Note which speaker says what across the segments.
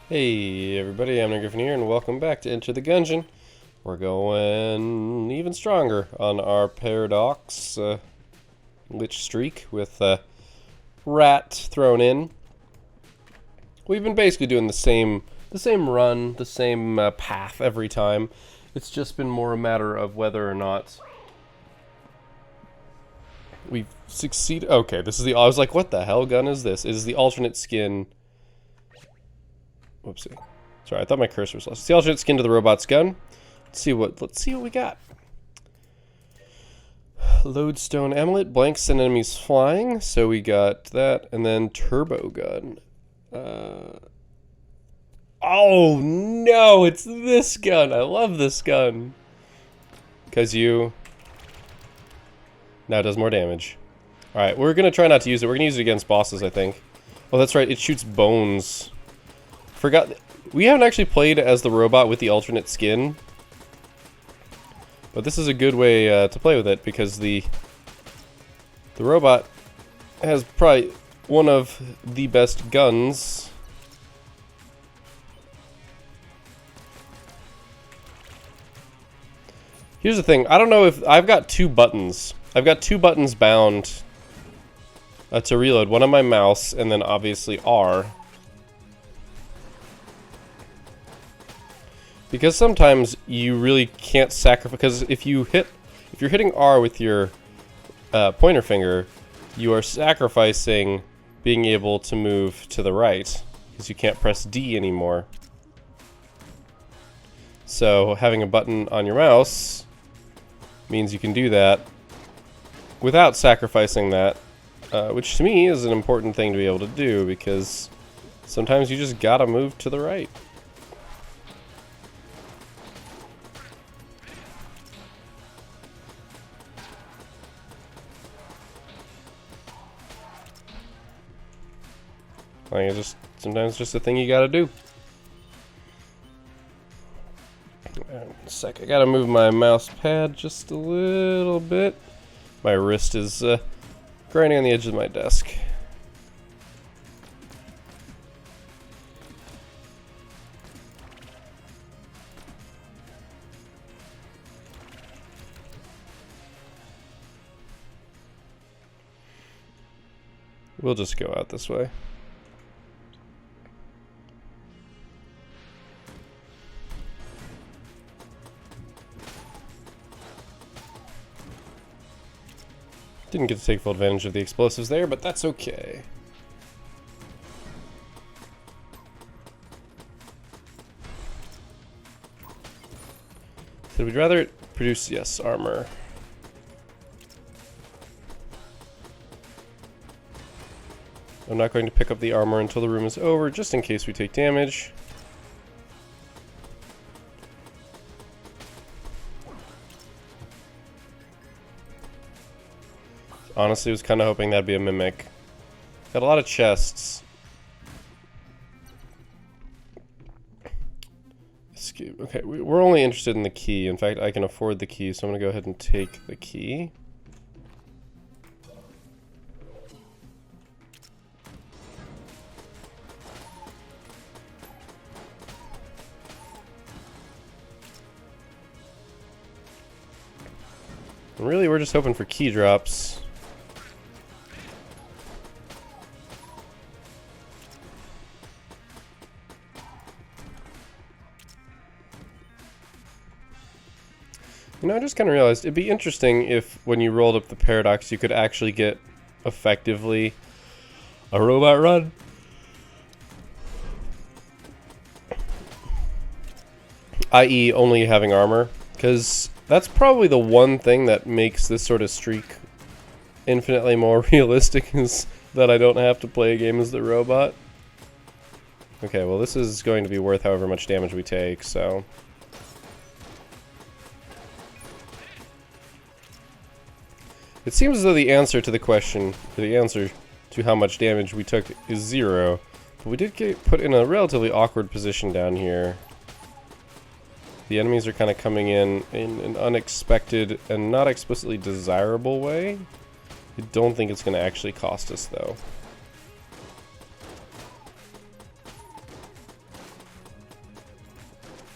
Speaker 1: Hey everybody, I'm Griffin here, and welcome back to Enter the Gungeon. We're going even stronger on our Paradox Lich streak with Rat thrown in. We've been basically doing the same run, the same path every time. It's just been more a matter of whether or not we've succeeded. Okay, this is the. I was like, what the hell gun is this? It is the alternate skin. Whoopsie. Sorry, I thought my cursor was lost. It's the alternate skin to the robot's gun. Let's see what we got. Lodestone amulet, blank send enemies flying. So we got that, and then turbo gun. Oh no, it's this gun. I love this gun. Because you now it does more damage. Alright, we're gonna try not to use it. We're gonna use it against bosses, I think. Oh, that's right, it shoots bones. Forgot, we haven't actually played as the robot with the alternate skin, but this is a good way to play with it because the robot has probably one of the best guns. Here's the thing, I don't know if I've got two buttons. I've got two buttons bound to reload, one on my mouse and then obviously R. Because sometimes you really can't sacrifice, because if you're hitting R with your pointer finger, you are sacrificing being able to move to the right, because you can't press D anymore. So having a button on your mouse means you can do that without sacrificing that, which to me is an important thing to be able to do, because sometimes you just gotta move to the right. Like, it's just sometimes just a thing you gotta do. A sec, I gotta move my mouse pad just a little bit. My wrist is grinding on the edge of my desk. We'll just go out this way. Didn't get to take full advantage of the explosives there, but that's okay. So we'd rather it produce, yes, armor. I'm not going to pick up the armor until the room is over, just in case we take damage. Honestly, I was kind of hoping that'd be a mimic. Got a lot of chests. Escape. Okay, we're only interested in the key. In fact, I can afford the key, so I'm going to go ahead and take the key. And really, we're just hoping for key drops. You know, I just kind of realized it'd be interesting if when you rolled up the Paradox you could actually get effectively a robot run. I.e. only having armor, because that's probably the one thing that makes this sort of streak infinitely more realistic, is that I don't have to play a game as the robot. Okay, well this is going to be worth however much damage we take, so... It seems as though the answer to the question, the answer to how much damage we took is 0, but we did get put in a relatively awkward position down here. The enemies are kind of coming in an unexpected and not explicitly desirable way. I don't think it's going to actually cost us, though.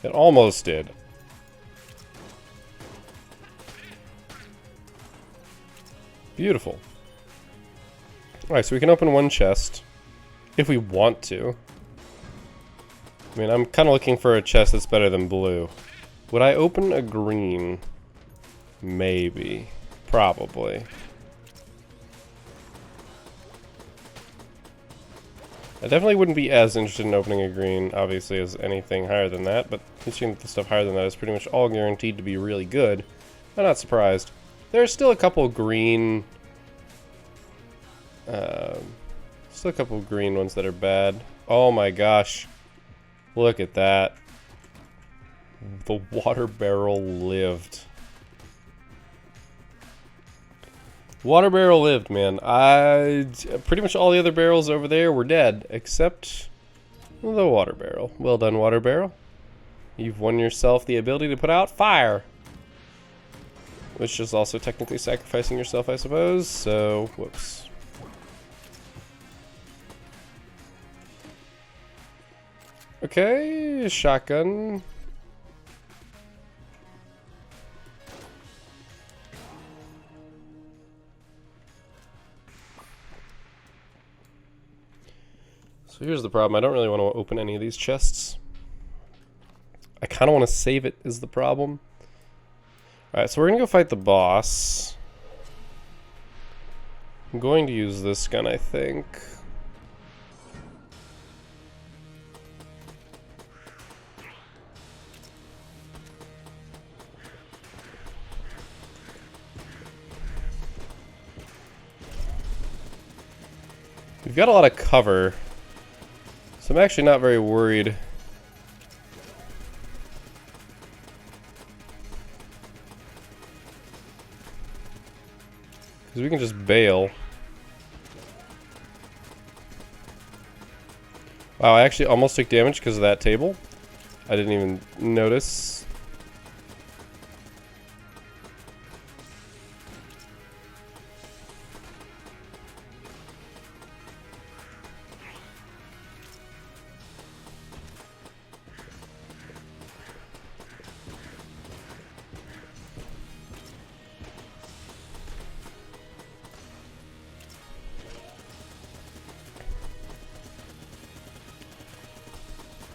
Speaker 1: It almost did. Beautiful. Alright, so we can open one chest. If we want to. I mean, I'm kind of looking for a chest that's better than blue. Would I open a green? Maybe. Probably. I definitely wouldn't be as interested in opening a green, obviously, as anything higher than that, but considering the stuff higher than that is pretty much all guaranteed to be really good, I'm not surprised. There's still a couple green... still a couple green ones that are bad. Oh my gosh. Look at that. The water barrel lived. Water barrel lived, man. Pretty much all the other barrels over there were dead, except the water barrel. Well done, water barrel. You've won yourself the ability to put out fire. Which is also technically sacrificing yourself, I suppose, so, whoops. Okay, shotgun. So here's the problem. I don't really want to open any of these chests. I kind of want to save it is the problem. Alright, so we're going to go fight the boss. I'm going to use this gun, I think. We've got a lot of cover, so I'm actually not very worried. Because we can just bail. Wow, I actually almost took damage because of that table. I didn't even notice.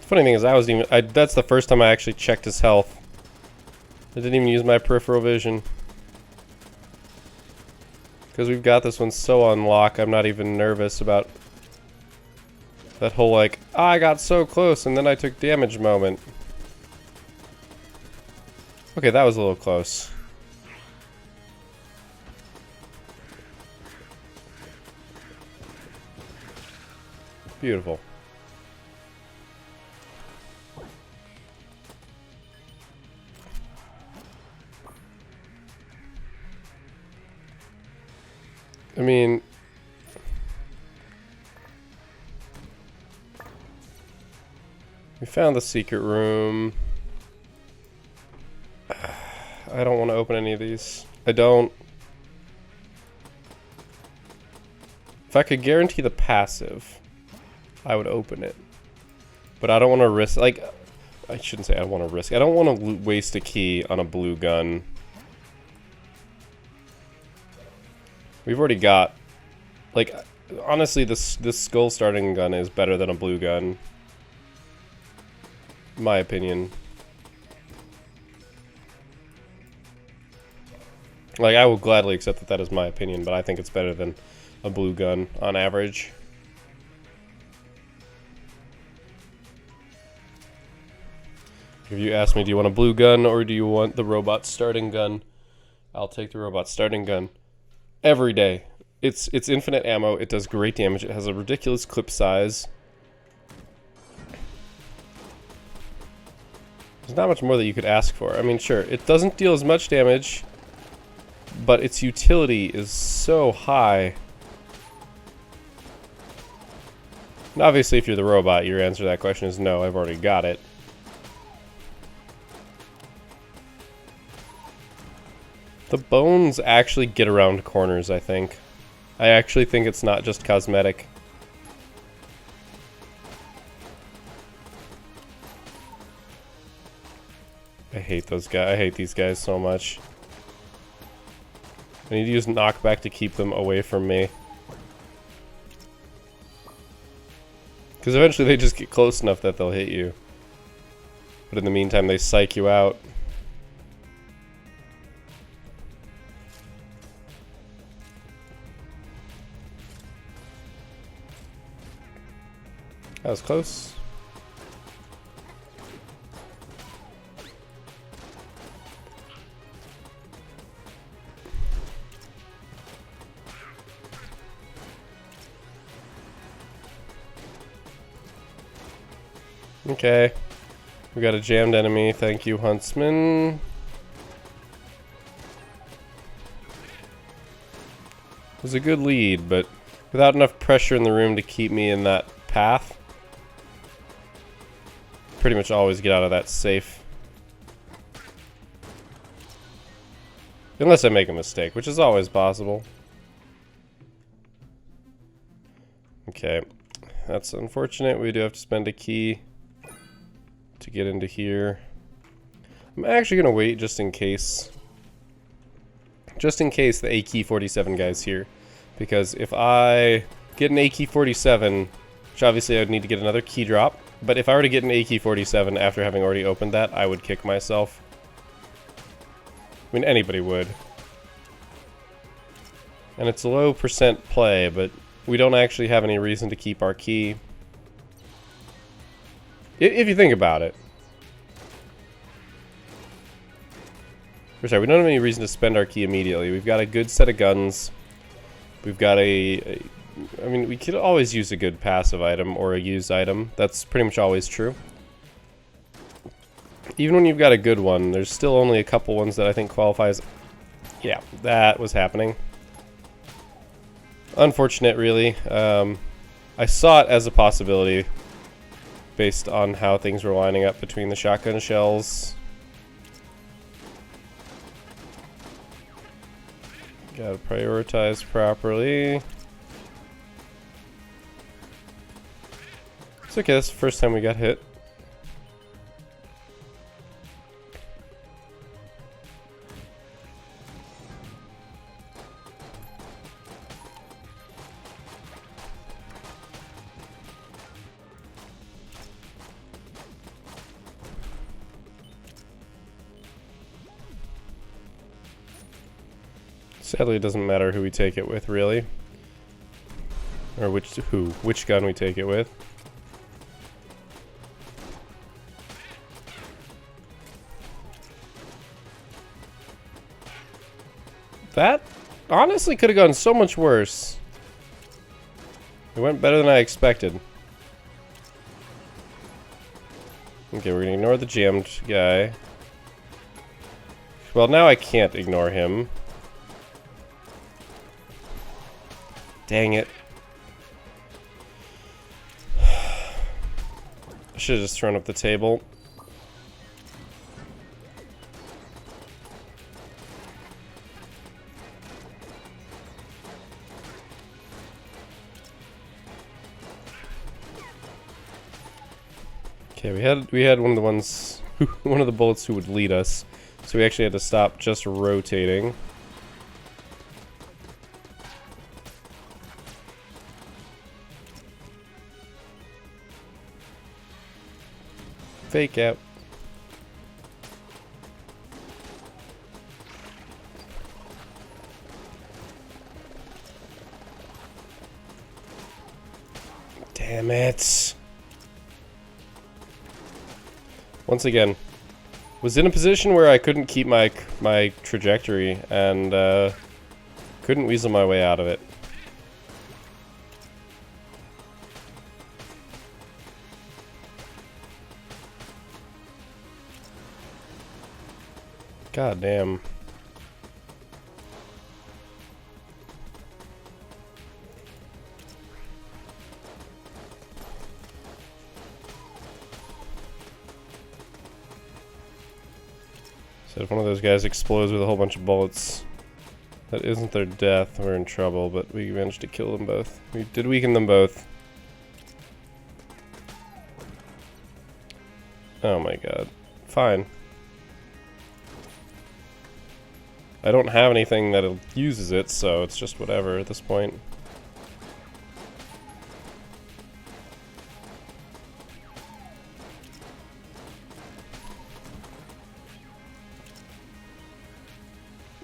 Speaker 1: Funny thing is, that's the first time I actually checked his health. I didn't even use my peripheral vision. Because we've got this one so on lock, I'm not even nervous about that whole, like, oh, I got so close and then I took damage moment. Okay, that was a little close. Beautiful. I mean, we found the secret room. I don't want to open any of these. I don't. If I could guarantee the passive, I would open it. But I don't want to risk, like, I shouldn't say I want to risk. I don't want to waste a key on a blue gun. We've already got, like, honestly, this skull starting gun is better than a blue gun. In my opinion. Like, I will gladly accept that that is my opinion, but I think it's better than a blue gun on average. If you ask me, do you want a blue gun or do you want the robot starting gun? I'll take the robot starting gun. Every day. It's infinite ammo, it does great damage, it has a ridiculous clip size. There's not much more that you could ask for. I mean, sure, it doesn't deal as much damage, but its utility is so high. And obviously, if you're the robot, your answer to that question is no, I've already got it. The bones actually get around corners, I think. I actually think it's not just cosmetic. I hate those guys. I hate these guys so much. I need to use knockback to keep them away from me. Because eventually they just get close enough that they'll hit you. But in the meantime, they psych you out. That was close. Okay. We got a jammed enemy. Thank you, Huntsman. It was a good lead, but without enough pressure in the room to keep me in that path, pretty much always get out of that safe. Unless I make a mistake, which is always possible. Okay. That's unfortunate. We do have to spend a key to get into here. I'm actually gonna wait just in case. Just in case the AK-47 guy's here. Because if I get an AK-47, which obviously I would need to get another key drop, but if I were to get an AK-47 after having already opened that, I would kick myself. I mean, anybody would. And it's a low percent play, but we don't actually have any reason to keep our key. If you think about it. Or sorry, we don't have any reason to spend our key immediately. We've got a good set of guns. We've got I mean, we could always use a good passive item or a used item. That's pretty much always true. Even when you've got a good one, there's still only a couple ones that I think qualify as... Yeah, that was happening. Unfortunate, really. I saw it as a possibility based on how things were lining up between the shotgun shells. Gotta prioritize properly. It's okay, that's the first time we got hit. Sadly, it doesn't matter who we take it with, really. Or which gun we take it with. That honestly could have gone so much worse. It went better than I expected. Okay, we're gonna ignore the jammed guy. Well, now I can't ignore him. Dang it. I should have just thrown up the table. Okay, we had one of the ones, one of the bullets who would lead us, so we actually had to stop just rotating. Fake out. Damn it. Once again, was in a position where I couldn't keep my trajectory and couldn't weasel my way out of it. God damn. So if one of those guys explodes with a whole bunch of bullets, that isn't their death, we're in trouble, but we managed to kill them both. We did weaken them both. Oh my god. Fine. I don't have anything that uses it, so it's just whatever at this point.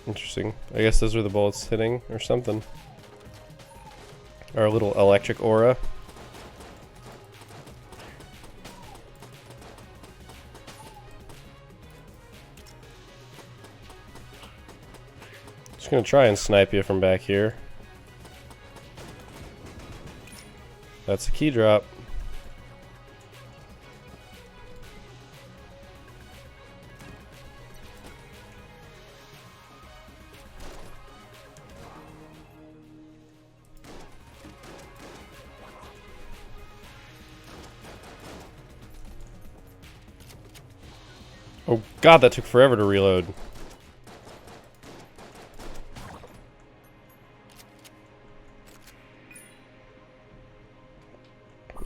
Speaker 1: Interesting. I guess those are the bullets hitting or something. Our little electric aura. Just gonna try and snipe you from back here. That's a key drop. Oh god, that took forever to reload.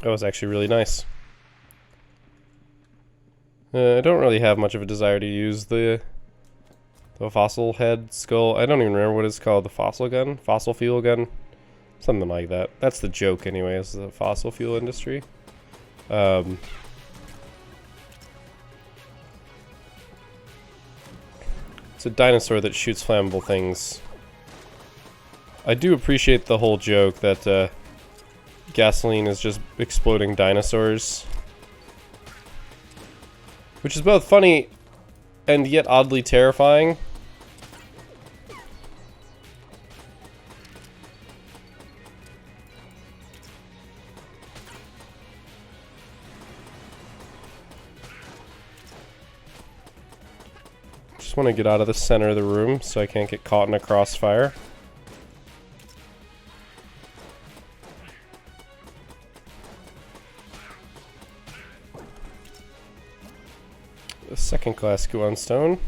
Speaker 1: That was actually really nice. I don't really have much of a desire to use the fossil head skull. I don't even remember what it's called. The fossil gun? Fossil fuel gun? Something like that. That's the joke anyway, is the fossil fuel industry. It's a dinosaur that shoots flammable things. I do appreciate the whole joke that gasoline is just exploding dinosaurs. Which is both funny and yet oddly terrifying. Just want to get out of the center of the room so I can't get caught in a crossfire. The second class Gungeon stone.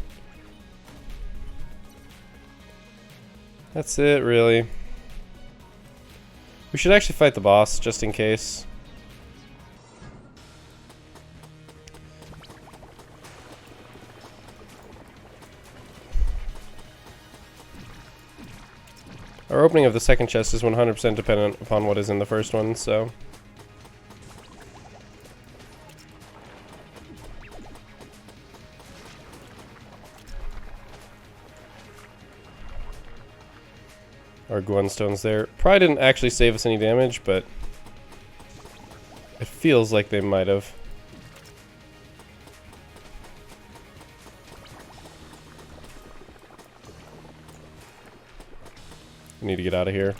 Speaker 1: That's it, really. We should actually fight the boss, just in case. Our opening of the second chest is 100% dependent upon what is in the first one, so... Our Gungeon stones there. Probably didn't actually save us any damage, but it feels like they might have. I need to get out of here.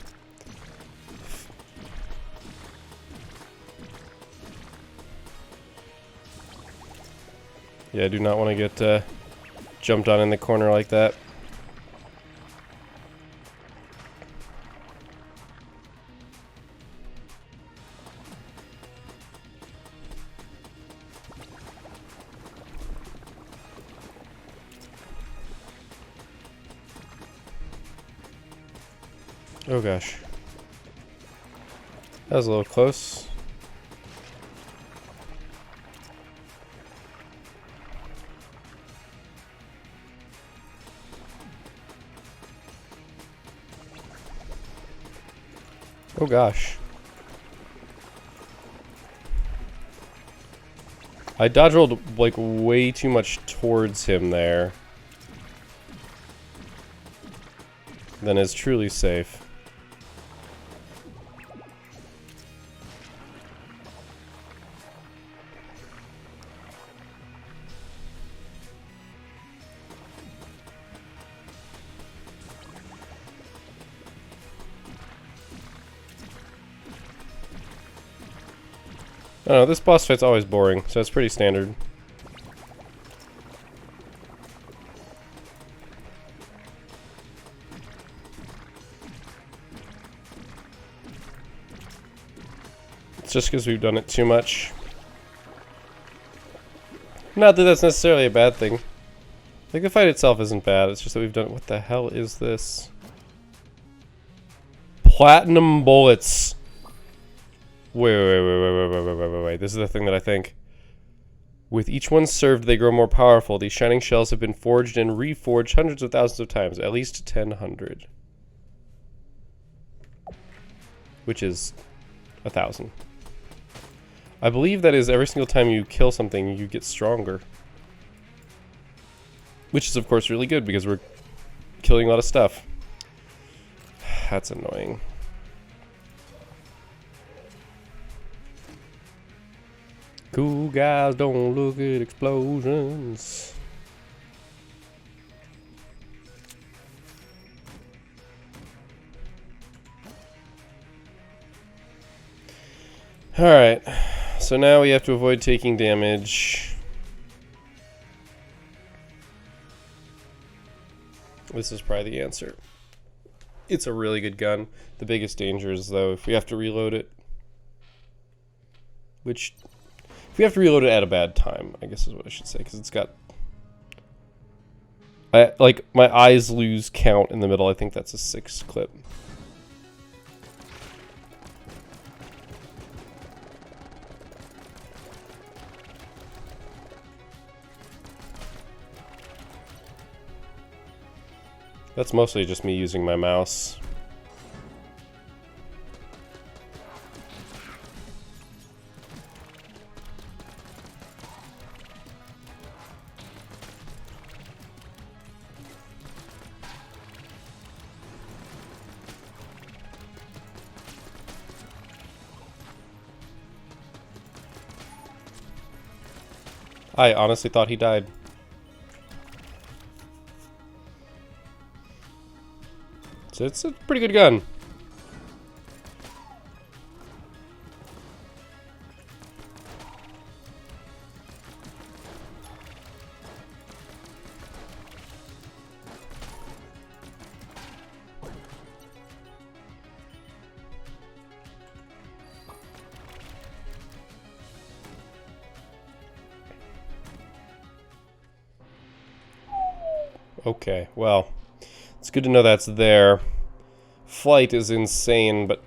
Speaker 1: Yeah, I do not want to get jumped on in the corner like that. Oh gosh. That was a little close. Oh gosh. I dodge rolled like way too much towards him there than is truly safe. I don't know, this boss fight's always boring, so it's pretty standard. It's just because we've done it too much. Not that that's necessarily a bad thing. Like, the fight itself isn't bad, it's just that we've done it. What the hell is this? Platinum bullets. Wait. This is the thing that I think. With each one served, they grow more powerful. These shining shells have been forged and reforged hundreds of thousands of times, at least 1,000. Which is 1,000. I believe that is every single time you kill something, you get stronger. Which is, of course, really good because we're killing a lot of stuff. That's annoying. Cool guys don't look at explosions. Alright, so now we have to avoid taking damage. This is probably the answer. It's a really good gun. The biggest danger is, though, if we have to reload it. Which, if we have to reload it at a bad time, I guess is what I should say, because it's got... like, my eyes lose count in the middle. I think that's a 6 clip. That's mostly just me using my mouse. I honestly thought he died. So it's a pretty good gun. Okay, well, it's good to know that's there. Flight is insane, but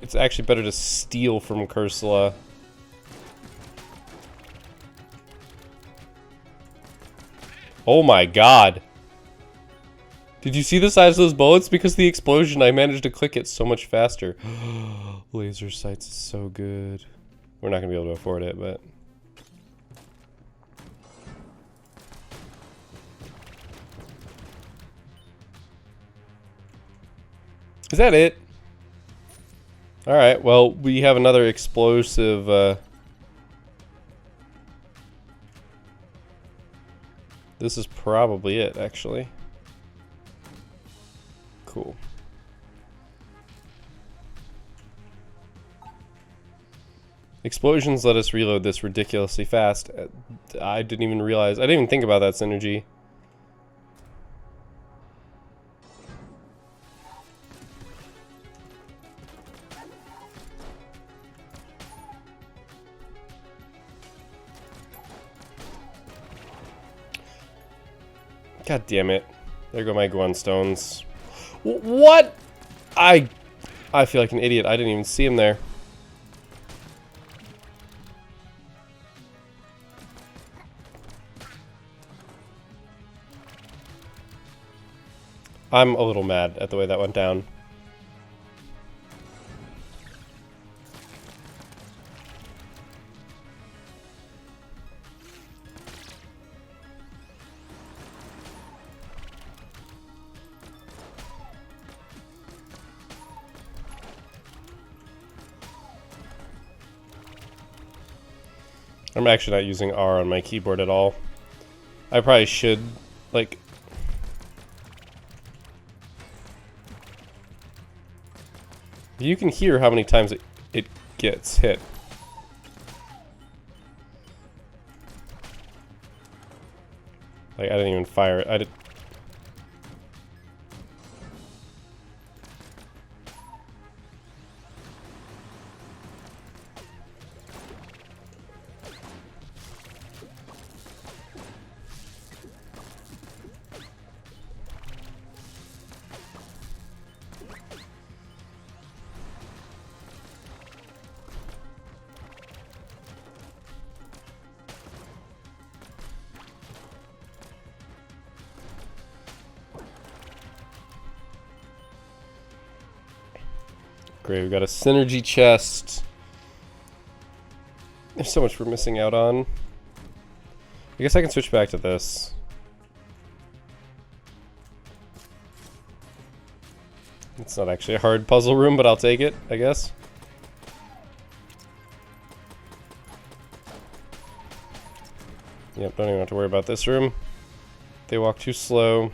Speaker 1: it's actually better to steal from Cursula. Oh my god. Did you see the size of those bullets? Because of the explosion, I managed to click it so much faster. Laser sights is so good. We're not going to be able to afford it, but... Is that it? Alright, well, we have another explosive, This is probably it, actually. Cool. Explosions let us reload this ridiculously fast. I didn't even realize, I didn't even think about that synergy. God damn it. There go my Gwen stones. What? I feel like an idiot. I didn't even see him there. I'm a little mad at the way that went down. I'm actually not using R on my keyboard at all. I probably should, like... You can hear how many times it gets hit. Like, I didn't even fire it. I did... Great, we got a synergy chest. There's so much we're missing out on. I guess I can switch back to this. It's not actually a hard puzzle room, but I'll take it, I guess. Yep, don't even have to worry about this room. They walk too slow.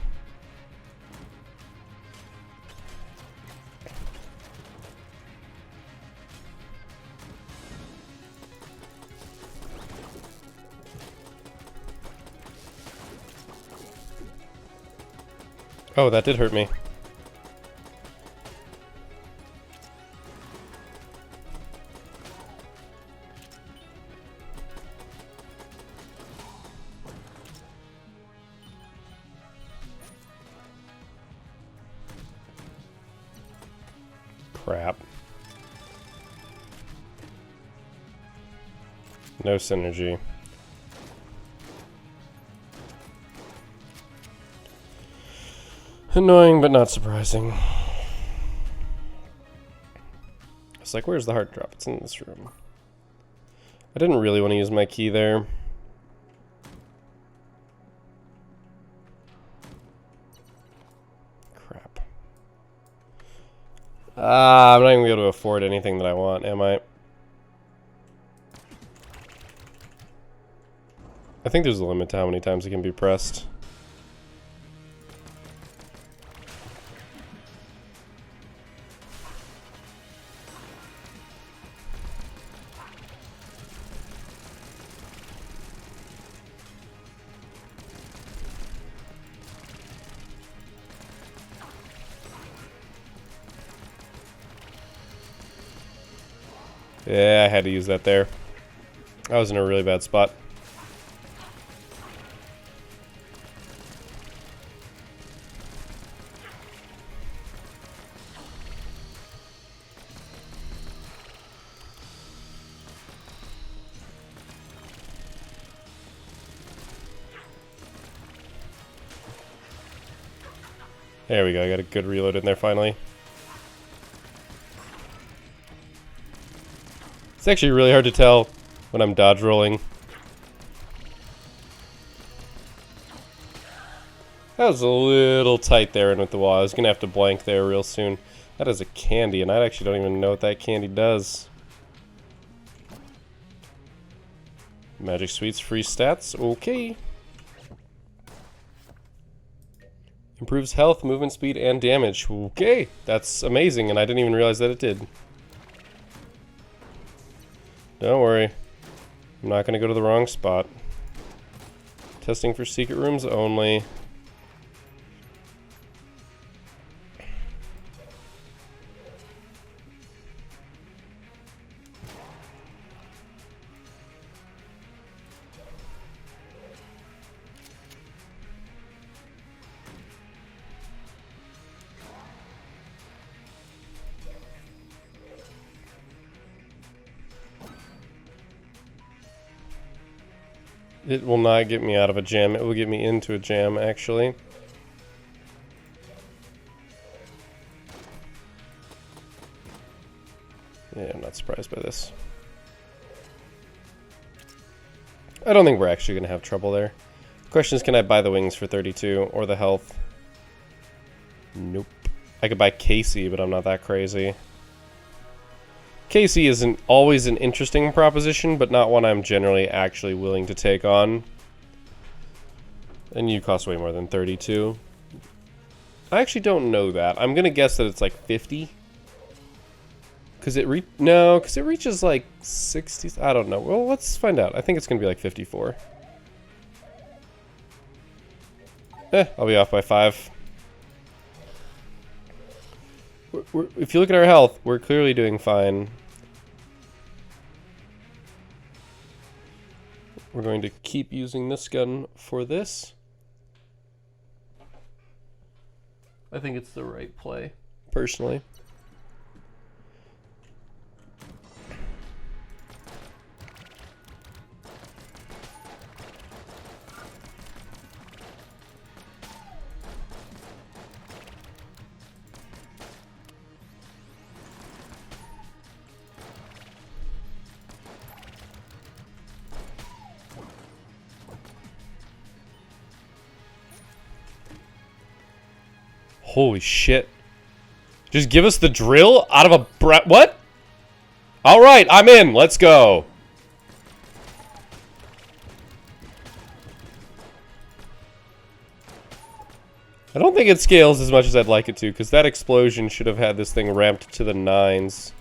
Speaker 1: Oh, that did hurt me. Crap. No synergy. Annoying, but not surprising. It's like, where's the heart drop? It's in this room. I didn't really want to use my key there. Crap. I'm not even going to be able to afford anything that I want, am I? I think there's a limit to how many times it can be pressed. Yeah, I had to use that there. I was in a really bad spot. There we go, I got a good reload in there finally. It's actually really hard to tell when I'm dodge rolling. That was a little tight there and with the wall. I was going to have to blank there real soon. That is a candy, and I actually don't even know what that candy does. Magic Sweets, free stats. Okay. Improves health, movement speed, and damage. Okay, that's amazing, and I didn't even realize that it did. Don't worry. I'm not going to go to the wrong spot. Testing for secret rooms only. It will not get me out of a jam. It will get me into a jam, actually. Yeah, I'm not surprised by this. I don't think we're actually going to have trouble there. The question is, can I buy the wings for 32 or the health? Nope. I could buy Casey, but I'm not that crazy. Casey isn't always an interesting proposition, but not one I'm generally actually willing to take on. And you cost way more than 32. I actually don't know that. I'm gonna guess that it's like 50. Cause it reaches like 60. I don't know. Well, let's find out. I think it's gonna be like 54. I'll be off by 5. If you look at our health, we're clearly doing fine. We're going to keep using this gun for this. I think it's the right play, personally. Holy shit. Just give us the drill out of a what? Alright, I'm in. Let's go. I don't think it scales as much as I'd like it to, because that explosion should have had this thing ramped to the 9s.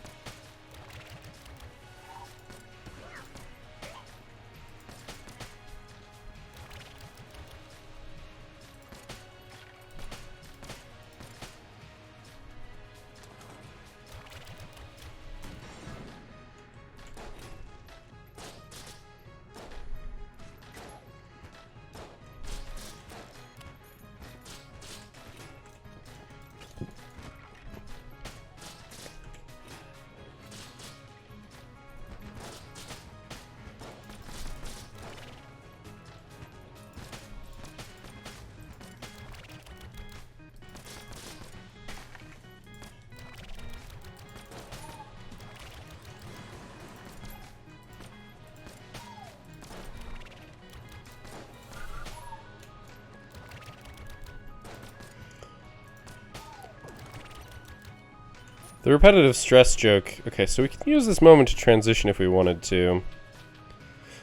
Speaker 1: The repetitive stress joke. Okay, so we can use this moment to transition if we wanted to.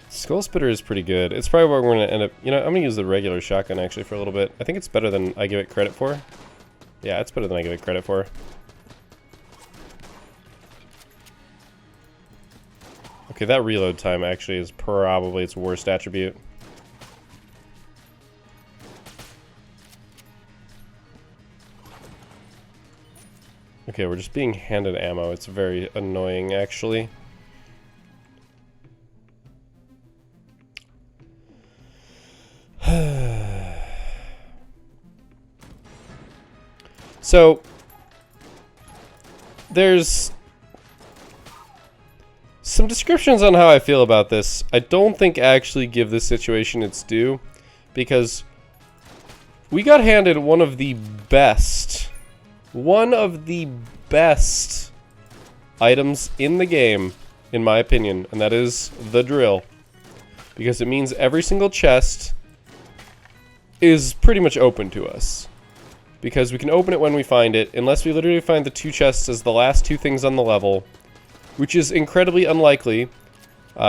Speaker 1: Skull Spitter is pretty good. It's probably what we're going to end up... You know, I'm going to use the regular shotgun actually for a little bit. I think it's better than I give it credit for. Yeah, it's better than I give it credit for. Okay, that reload time actually is probably its worst attribute. Okay, we're just being handed ammo. It's very annoying, actually. So, there's some descriptions on how I feel about this. I don't think actually give this situation its due, because we got handed one of the best items in the game, in my opinion, and that is the drill. Because it means every single chest is pretty much open to us. Because we can open it when we find it, unless we literally find the 2 chests as the last 2 things on the level, which is incredibly unlikely,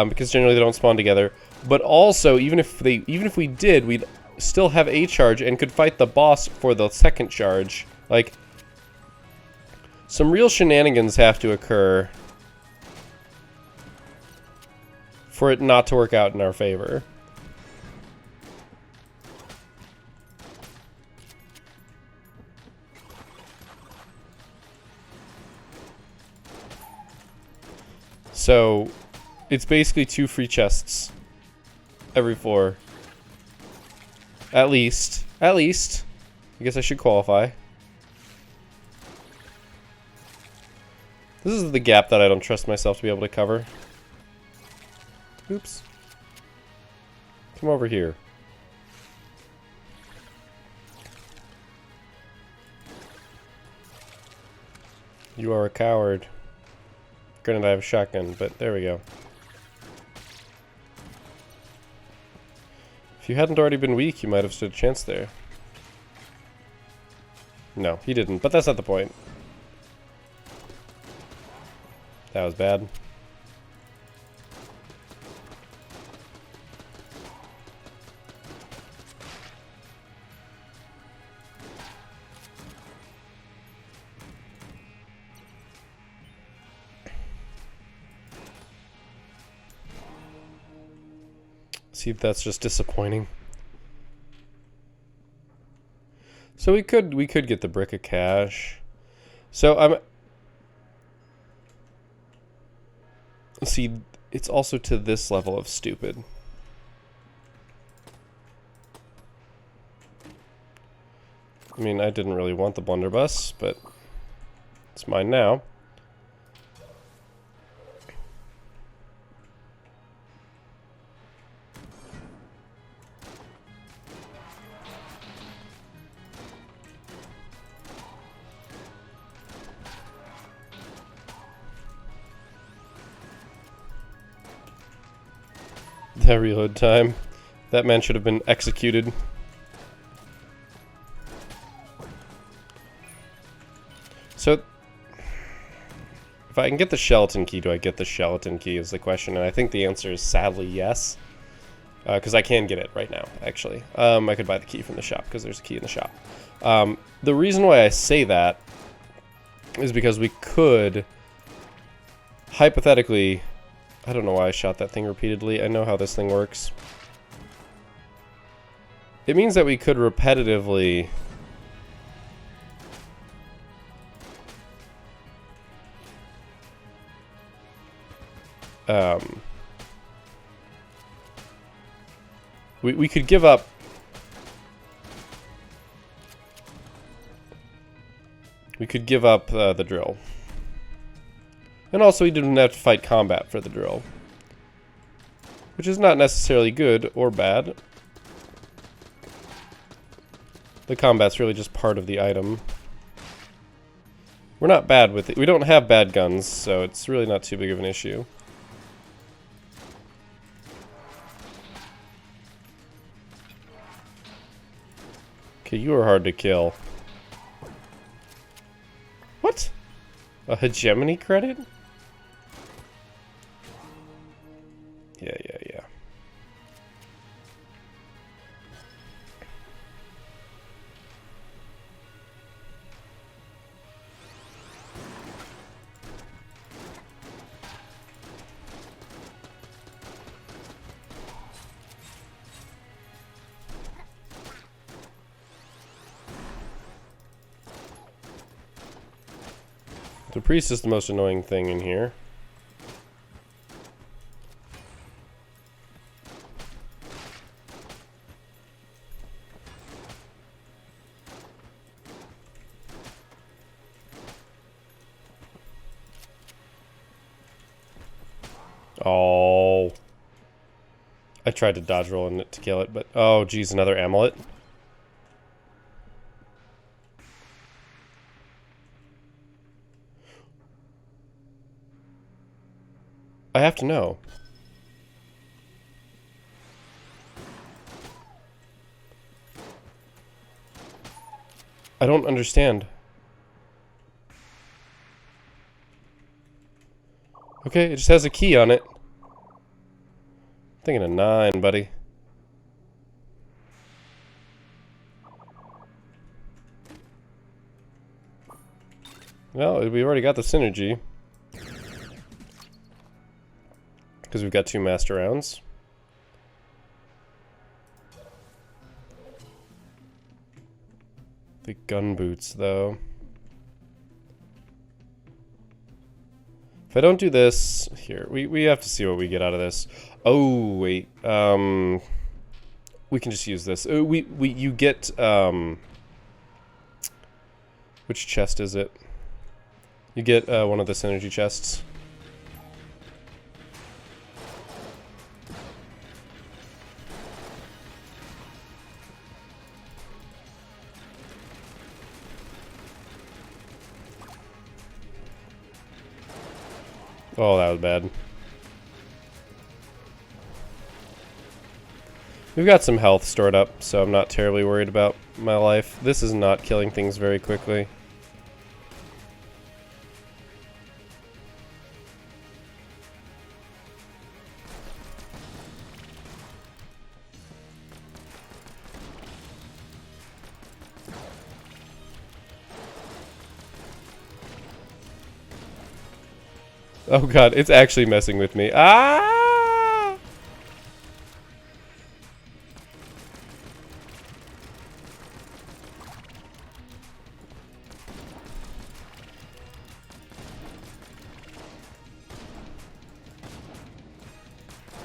Speaker 1: because generally they don't spawn together. But also, even if we did, we'd still have a charge and could fight the boss for the second charge. Like, some real shenanigans have to occur for it not to work out in our favor. So, it's basically 2 free chests every floor. At least. At least. I guess I should qualify. This is the gap that I don't trust myself to be able to cover. Oops. Come over here. You are a coward. Granted, I have a shotgun, but there we go. If you hadn't already been weak, you might have stood a chance there. No, he didn't, but that's not the point. That was bad. See, that's just disappointing. So we could get the brick of cash. So see, it's also to this level of stupid. I mean, I didn't really want the blunderbuss, but it's mine now. That reload time. That man should have been executed. So, if I can get the skeleton key, do I get the skeleton key is the question, and I think the answer is sadly yes. Because I can get it right now, actually. I could buy the key from the shop, because there's a key in the shop. The reason why I say that is because we could, hypothetically... I don't know why I shot that thing repeatedly. I know how this thing works. It means that we could repetitively... We could give up... We could give up the drill. And also we didn't have to fight combat for the drill. Which is not necessarily good or bad. The combat's really just part of the item. We're not bad with it. We don't have bad guns, so it's really not too big of an issue. Okay, you are hard to kill. What? A hegemony credit? Yeah. The priest is the most annoying thing in here. Oh. I tried to dodge roll in it to kill it, but... Oh, geez, another amulet. I have to know. I don't understand. Okay, it just has a key on it. I'm thinking a 9, buddy. Well, we already got the synergy. Because we've got 2 master rounds. The gun boots, though. If I don't do this... Here, we have to see what we get out of this. Oh, wait. We can just use this. You get... Which chest is it? You get one of the synergy chests. Oh, that was bad. We've got some health stored up, so I'm not terribly worried about my life. This is not killing things very quickly. Oh god, it's actually messing with me. Ah!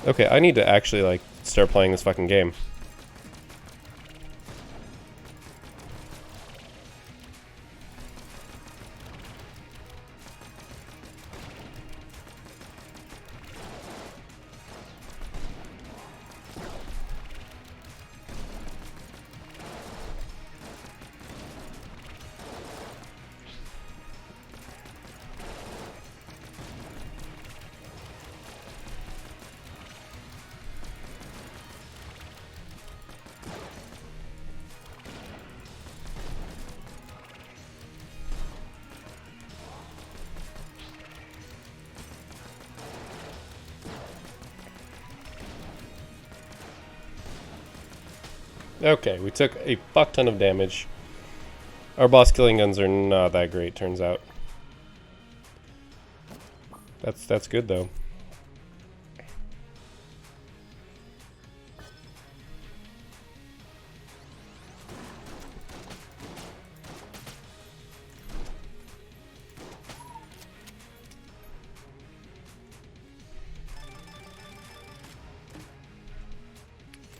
Speaker 1: Okay, I need to actually, like, start playing this fucking game. Okay, we took a fuck ton of damage. Our boss killing guns are not that great, turns out. That's good though.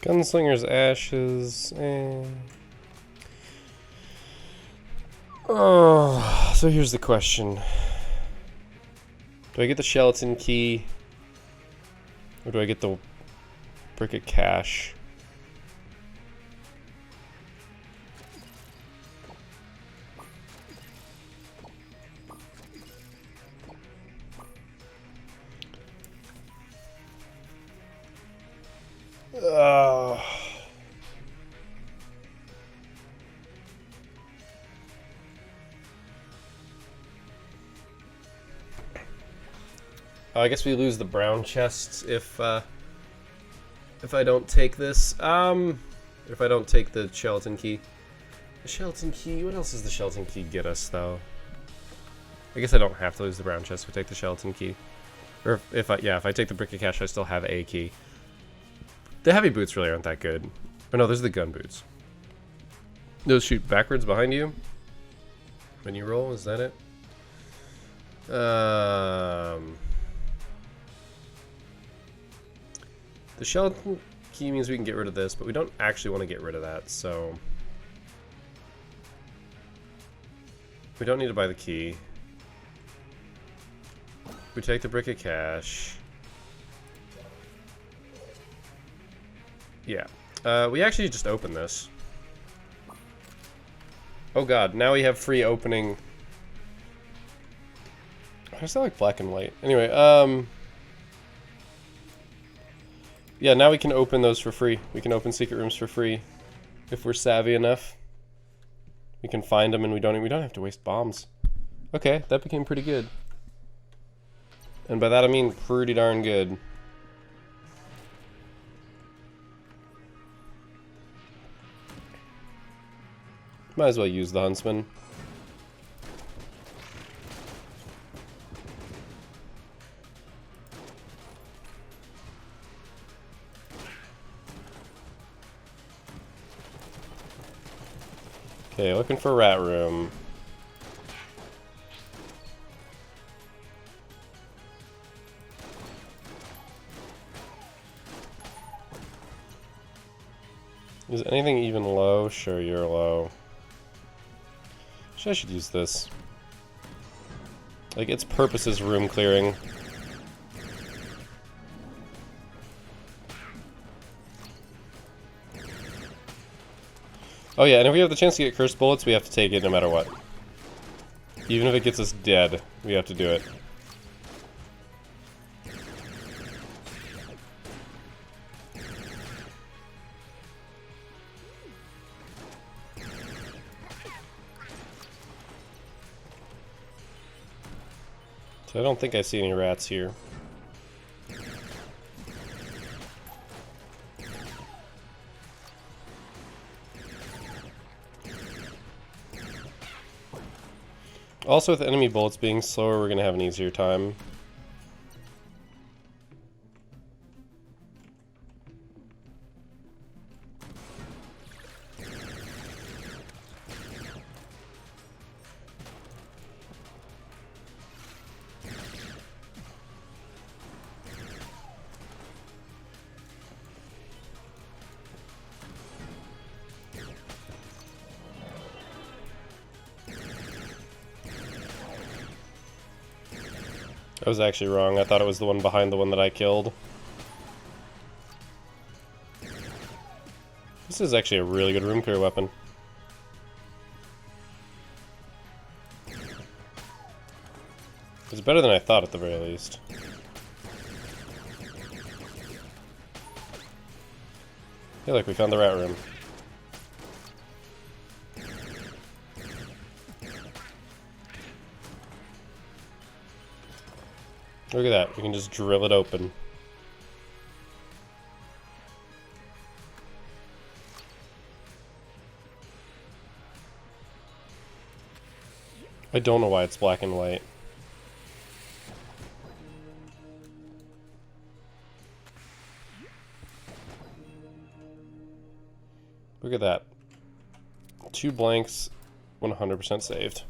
Speaker 1: Gunslinger's ashes. Oh, so here's the question. Do I get the skeleton key? Or do I get the brick of cash? I guess we lose the brown chests if I don't take this. If I don't take the skeleton key. The skeleton key. What else does the skeleton key get us, though? I guess I don't have to lose the brown chest if I take the skeleton key. Or if I take the brick of cash, I still have a key. The heavy boots really aren't that good. Oh no, those are the gun boots. Those shoot backwards behind you when you roll. Is that it? The skeleton key means we can get rid of this, but we don't actually want to get rid of that, so we don't need to buy the key. We take the brick of cash. Yeah. We actually just open this. Oh god, now we have free opening. I sound like black and white. Anyway, yeah, now we can open those for free. We can open secret rooms for free. If we're savvy enough. We can find them and we don't have to waste bombs. Okay, that became pretty good. And by that I mean pretty darn good. Might as well use the huntsman. Okay, looking for rat room. Is anything even low? Sure, you're low. I should use this. Like, its purpose is room clearing. Oh yeah, and if we have the chance to get cursed bullets, we have to take it no matter what. Even if it gets us dead, we have to do it. So I don't think I see any rats here. Also, with enemy bullets being slower, we're going to have an easier time. I was actually wrong. I thought it was the one behind the one that I killed. This is actually a really good room clear weapon. It's better than I thought at the very least. Hey look, we found the rat room. Look at that, we can just drill it open. I don't know why it's black and white. Look at that. 2 blanks, 100% saved.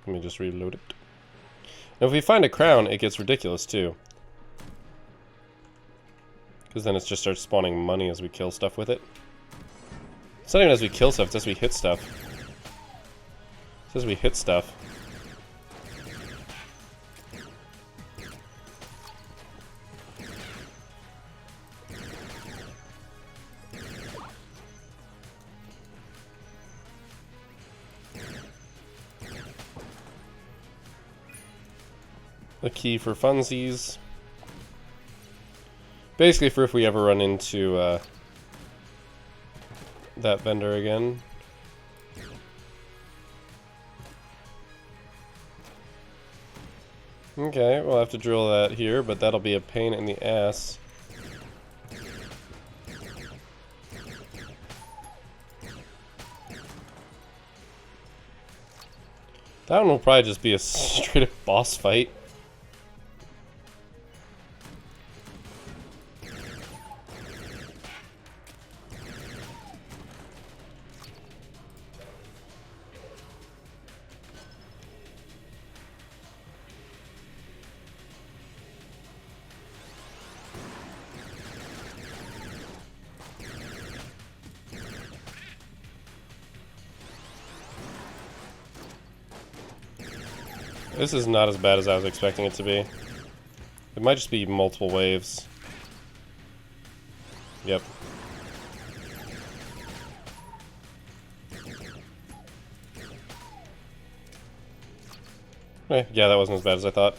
Speaker 1: Let me just reload it. Now if we find a crown, it gets ridiculous too. Because then it just starts spawning money as we kill stuff with it. It's not even as we kill stuff, it's as we hit stuff. It's as we hit stuff. A key for funsies. Basically for if we ever run into that vendor again. Okay, we'll have to drill that here, but that'll be a pain in the ass. That one will probably just be a straight up boss fight. This is not as bad as I was expecting it to be. It might just be multiple waves. Yep. Yeah, that wasn't as bad as I thought.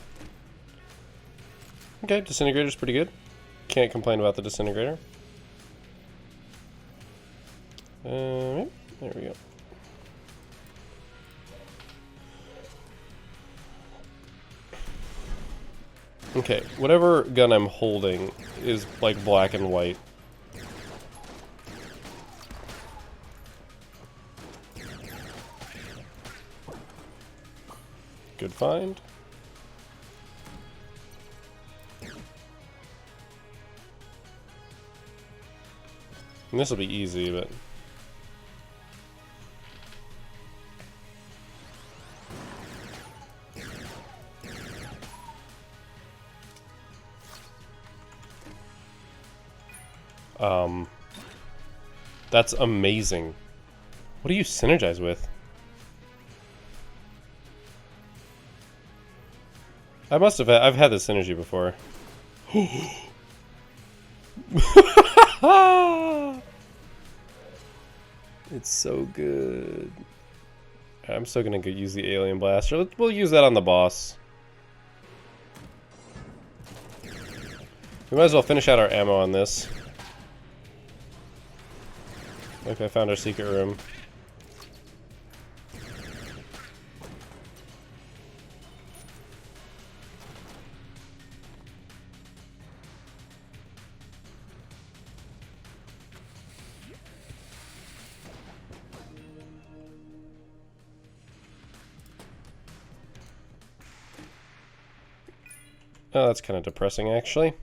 Speaker 1: Okay, disintegrator's pretty good. Can't complain about the disintegrator. There we go. Okay, whatever gun I'm holding is like black and white. Good find. And this will be easy, but... that's amazing. What do you synergize with? I've had this synergy before. It's so good. I'm still gonna go use the alien blaster. We'll use that on the boss. We might as well finish out our ammo on this. Look, I found our secret room. Oh, that's kind of depressing, actually.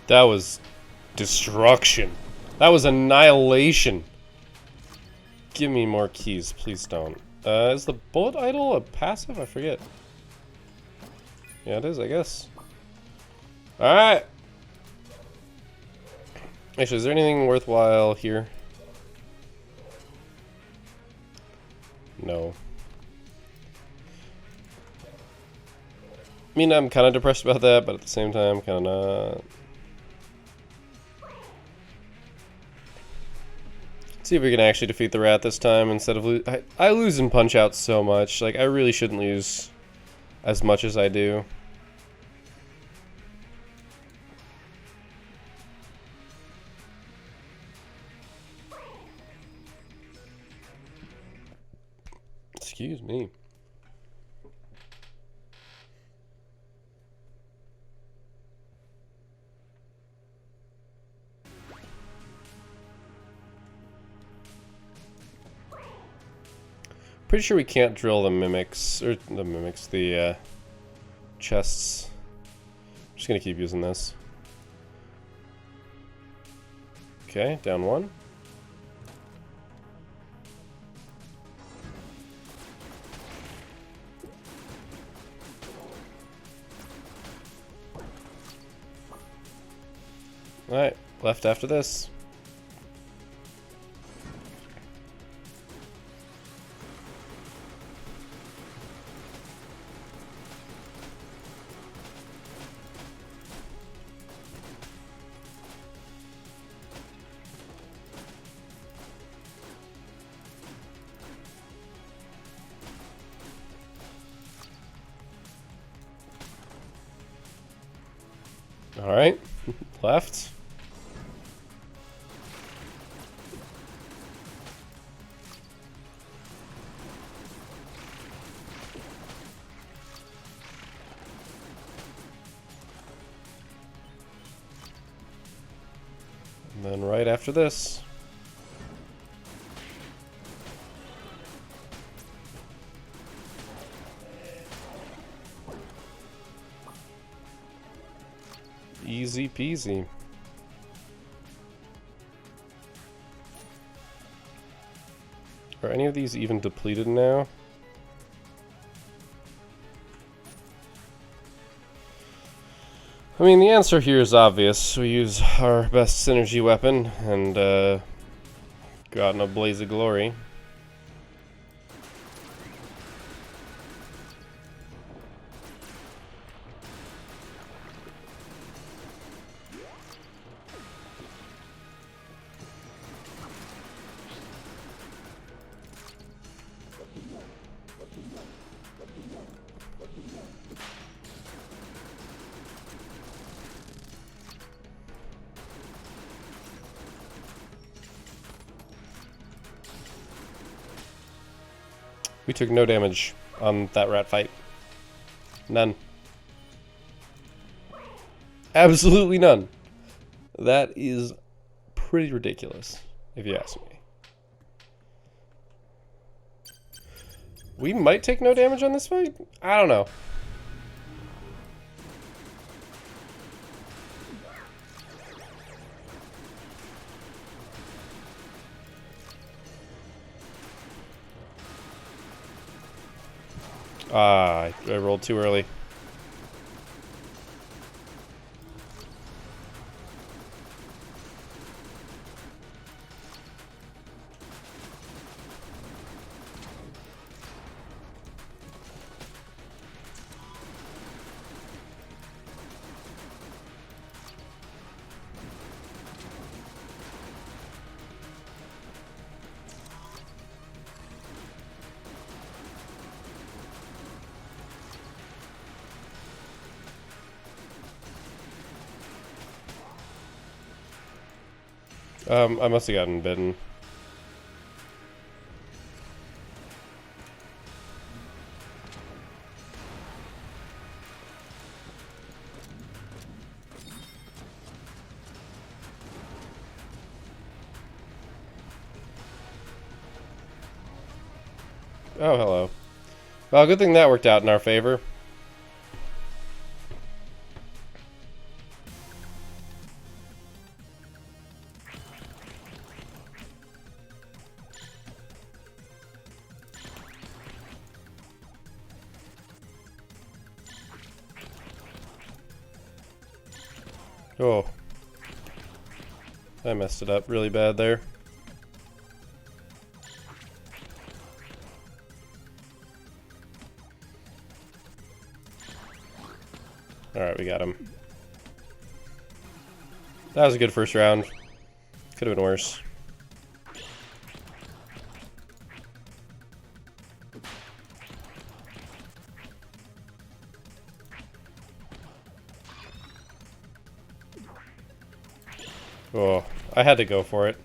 Speaker 1: That was destruction. That was annihilation. Give me more keys, please don't. Is the bullet idol a passive? I forget. Yeah, it is, I guess. Alright. Actually, is there anything worthwhile here? no. I mean, I'm kind of depressed about that, but at the same time, kind of not. See if we can actually defeat the rat this time instead of I lose in punch-outs so much. Like, I really shouldn't lose as much as I do. Excuse me. Pretty sure we can't drill the mimics, or the chests. I'm just gonna keep using this. Okay, down one. Alright, left after this. Alright, left. And then right after this. Easy peasy. Are any of these even depleted now? I mean, the answer here is obvious. We use our best synergy weapon and go out in a blaze of glory. We took no damage on that rat fight. None. Absolutely none. That is pretty ridiculous, if you ask me. We might take no damage on this fight? I don't know. Ah, I rolled too early. I must have gotten bitten. Oh, hello. Well, good thing that worked out in our favor. Oh. I messed it up really bad there. Alright, we got him. That was a good first round. Could have been worse. Oh, I had to go for it.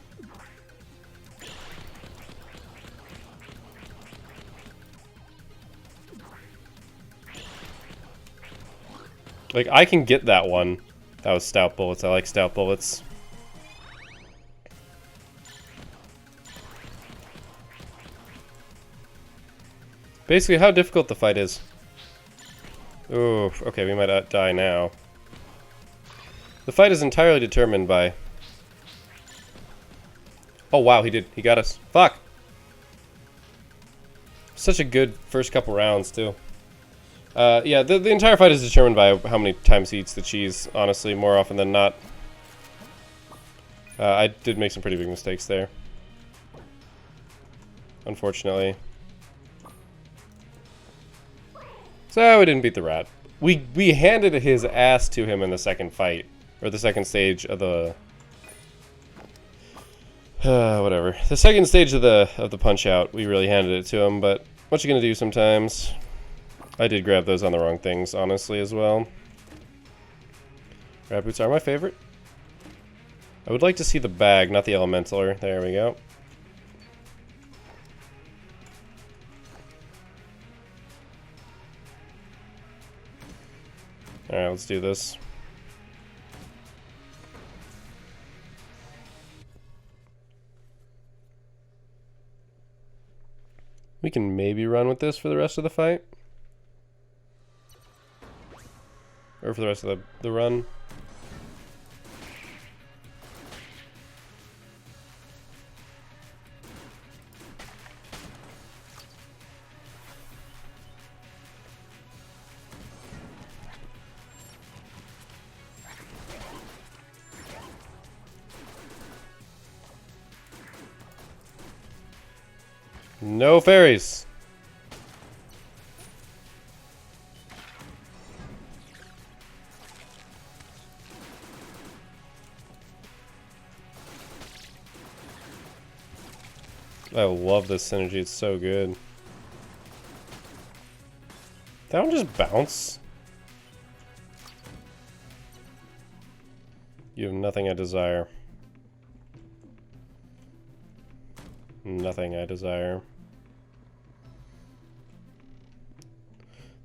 Speaker 1: Like, I can get that one. That was stout bullets. I like stout bullets. Basically, how difficult the fight is. Ooh, okay, we might die now. The fight is entirely determined by... Oh, wow, he did. He got us. Fuck! Such a good first couple rounds, too. Yeah, the entire fight is determined by how many times he eats the cheese, honestly, more often than not. I did make some pretty big mistakes there. Unfortunately. So, we didn't beat the rat. We handed his ass to him in the second fight. Or the second stage of the... whatever. The second stage of the punch-out, we really handed it to him, but what you gonna do sometimes? I did grab those on the wrong things, honestly, as well. Rat boots are my favorite. I would like to see the bag, not the elementaler. There we go. Alright, let's do this. We can maybe run with this for the rest of the fight. Or for the rest of the run. No fairies. I love this synergy, it's so good. That one just bounce. You have nothing I desire. Nothing I desire.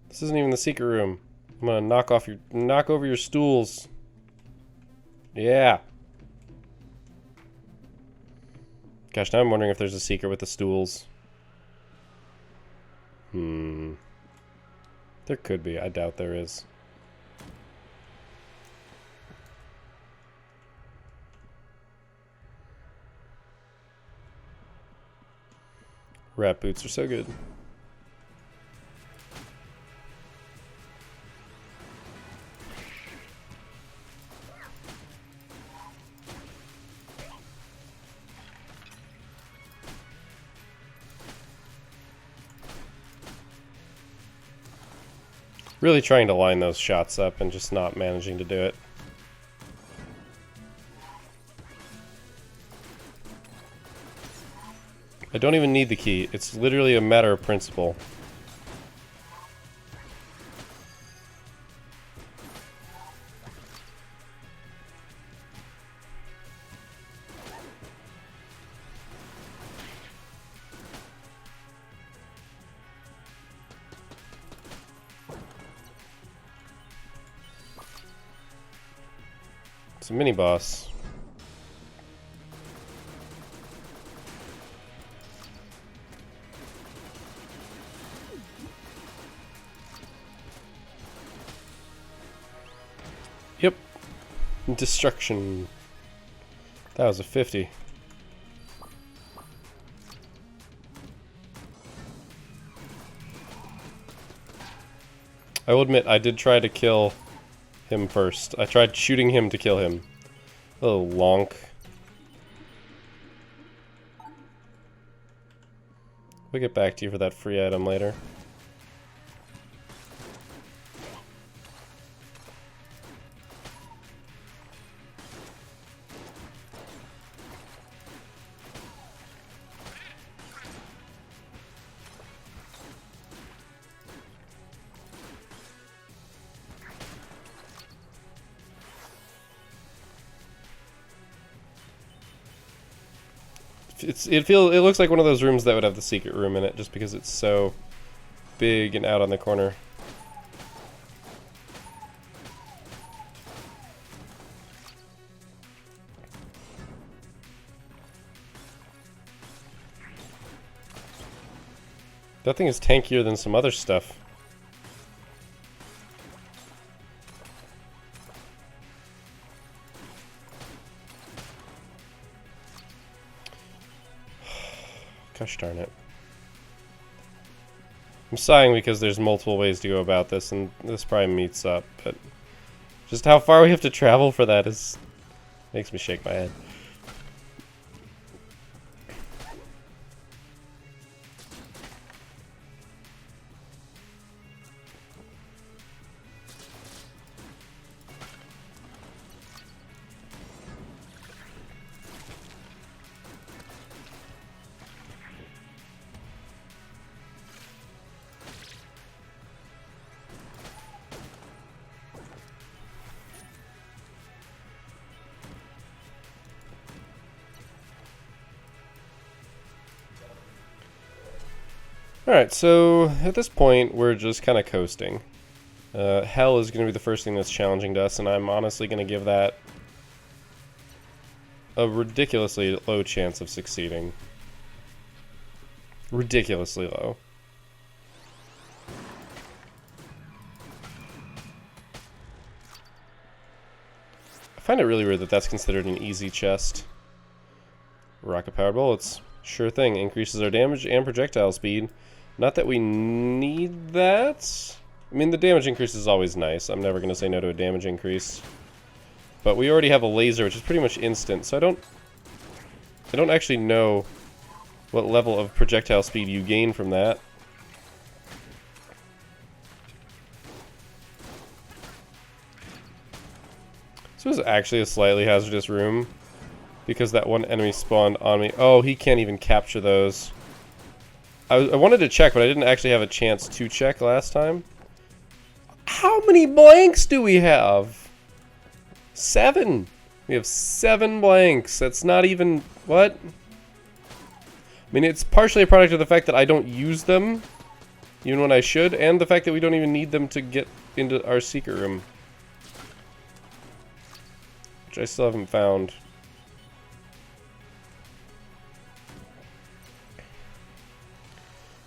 Speaker 1: This isn't even the secret room. I'm gonna knock over your stools. Yeah. Gosh, now I'm wondering if there's a secret with the stools. There could be. I doubt there is. Rat boots are so good. Really trying to line those shots up and just not managing to do it. I don't even need the key. It's literally a matter of principle. It's a mini boss. Yep. Destruction. That was a 50. I will admit, I did try to kill him first. I tried shooting him to kill him. Oh, lonk. We'll get back to you for that free item later. It looks like one of those rooms that would have the secret room in it, just because it's so big and out on the corner. That thing is tankier than some other stuff. Gosh darn it. I'm sighing because there's multiple ways to go about this, and this probably meets up, but just how far we have to travel for that makes me shake my head. Alright, so at this point, we're just kind of coasting. Hell is going to be the first thing that's challenging to us, and I'm honestly going to give that a ridiculously low chance of succeeding. Ridiculously low. I find it really weird that that's considered an easy chest. Rocket-powered bullets. Sure thing, increases our damage and projectile speed. Not that we need that. I mean, the damage increase is always nice. I'm never going to say no to a damage increase. But we already have a laser, which is pretty much instant, so I don't actually know what level of projectile speed you gain from that. This was actually a slightly hazardous room, because that one enemy spawned on me. Oh, he can't even capture those. I wanted to check, but I didn't actually have a chance to check last time. How many blanks do we have? 7. We have 7 blanks. That's not even... What? I mean, it's partially a product of the fact that I don't use them, even when I should, and the fact that we don't even need them to get into our secret room. Which I still haven't found.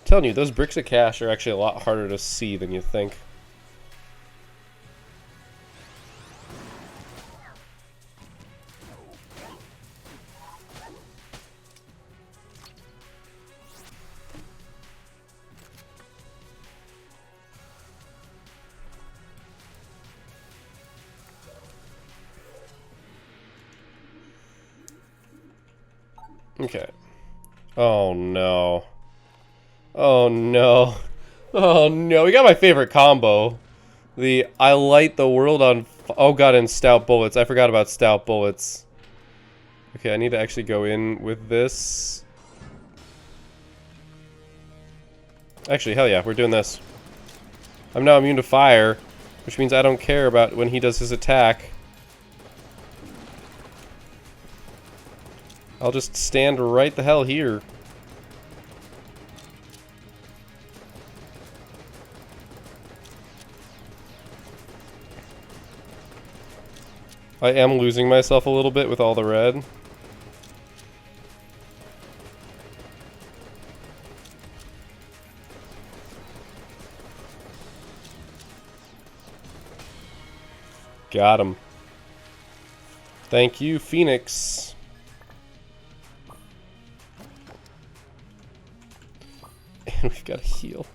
Speaker 1: I'm telling you, those bricks of cash are actually a lot harder to see than you think. Okay. Oh no. Oh no. Oh no. We got my favorite combo. The I light the world on oh god, and stout bullets. I forgot about stout bullets. Okay, I need to actually go in with this. Actually, hell yeah, we're doing this. I'm now immune to fire, which means I don't care about when he does his attack. I'll just stand right the hell here. I am losing myself a little bit with all the red. Got him. Thank you, Phoenix. And we've got a heal.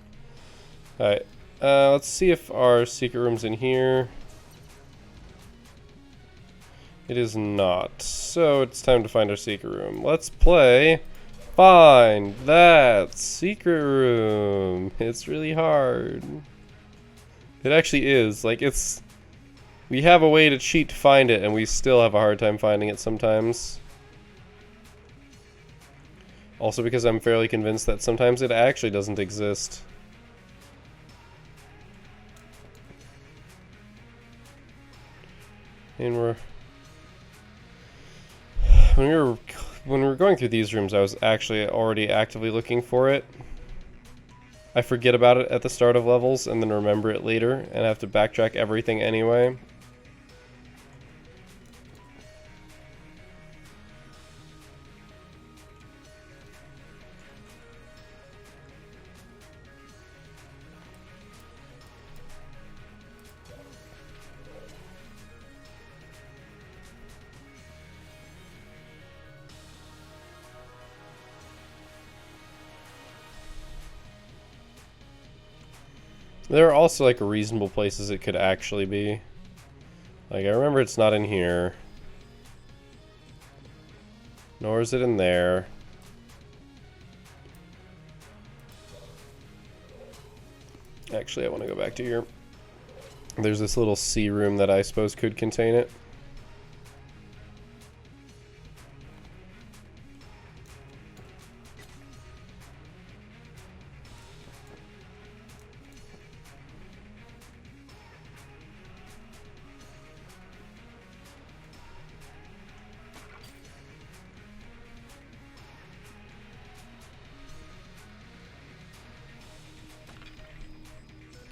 Speaker 1: Alright, let's see if our secret room's in here. It is not. So it's time to find our secret room. Let's play Find That Secret Room. It's really hard. It actually is. Like, it's... We have a way to cheat to find it, and we still have a hard time finding it sometimes. Also because I'm fairly convinced that sometimes it actually doesn't exist. And when we were when we were going through these rooms, I was actually already actively looking for it. I forget about it at the start of levels and then remember it later, and I have to backtrack everything anyway. There are also like reasonable places it could actually be. Like I remember it's not in here. Nor is it in there. Actually, I want to go back to here. There's this little C room that I suppose could contain it.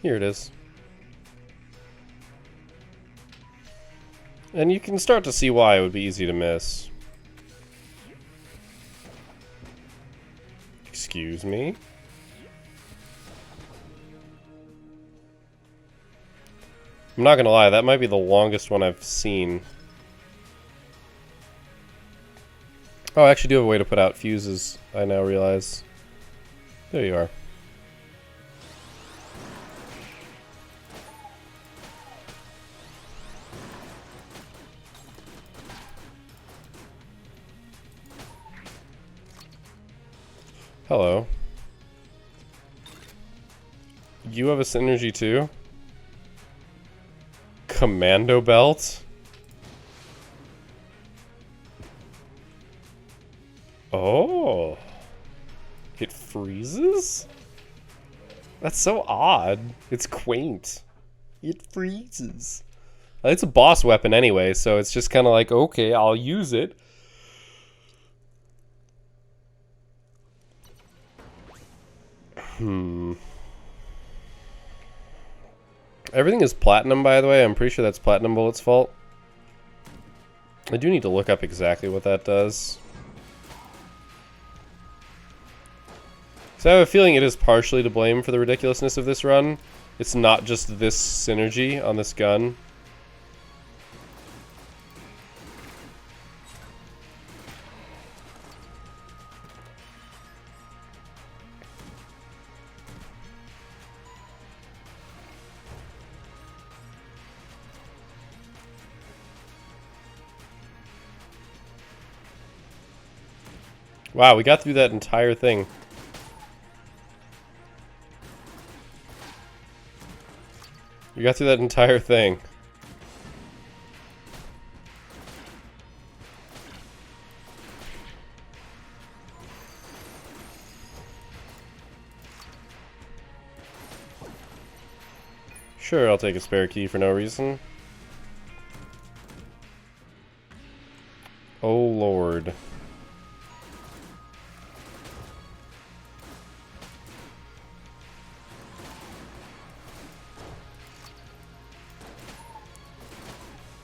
Speaker 1: Here it is. And you can start to see why it would be easy to miss. Excuse me? I'm not gonna lie, that might be the longest one I've seen. Oh, I actually do have a way to put out fuses, I now realize. There you are. Hello. You have a synergy too? Commando belt? Oh. It freezes? That's so odd. It's quaint. It freezes. It's a boss weapon anyway, so it's just kind of like, okay, I'll use it. Everything is platinum, by the way. I'm pretty sure that's Platinum Bullet's fault. I do need to look up exactly what that does. So I have a feeling it is partially to blame for the ridiculousness of this run. It's not just this synergy on this gun. Wow, we got through that entire thing. We got through that entire thing. Sure, I'll take a spare key for no reason. Oh Lord.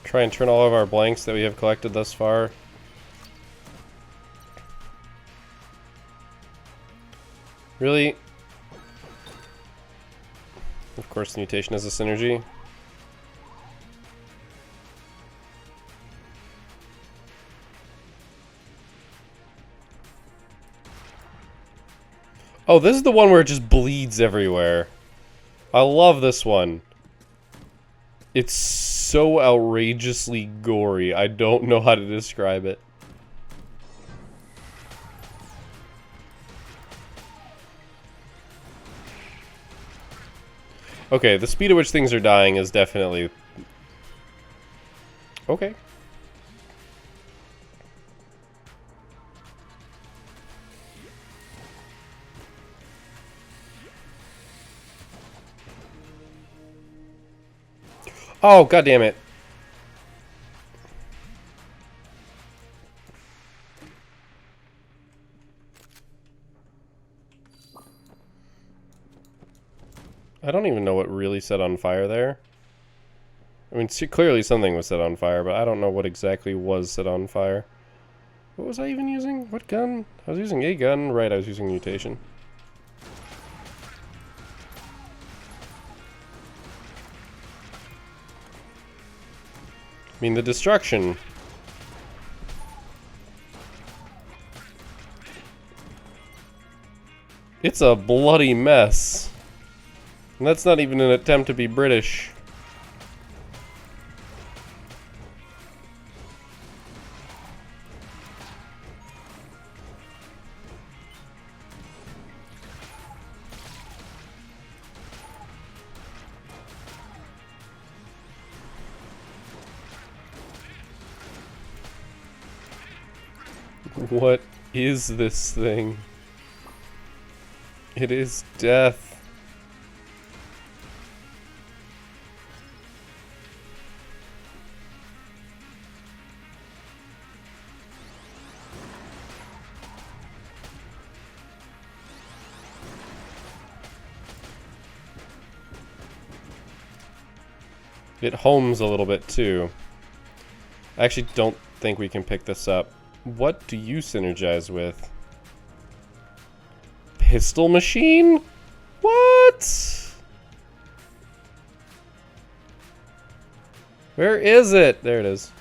Speaker 1: Try and turn all of our blanks that we have collected thus far. Really? Of course, the mutation has a synergy. Oh, this is the one where it just bleeds everywhere. I love this one. It's so outrageously gory. I don't know how to describe it. Okay, the speed at which things are dying is definitely... Okay. Oh, god damn it. I don't even know what really set on fire there. I mean, clearly something was set on fire, but I don't know what exactly was set on fire. What was I even using? What gun? I was using a gun. Right, I was using mutation. I mean, the destruction. It's a bloody mess. And that's not even an attempt to be British. What is this thing? It is death. It homes a little bit too. I actually don't think we can pick this up. What do you synergize with? Pistol machine? What? Where is it? There it is.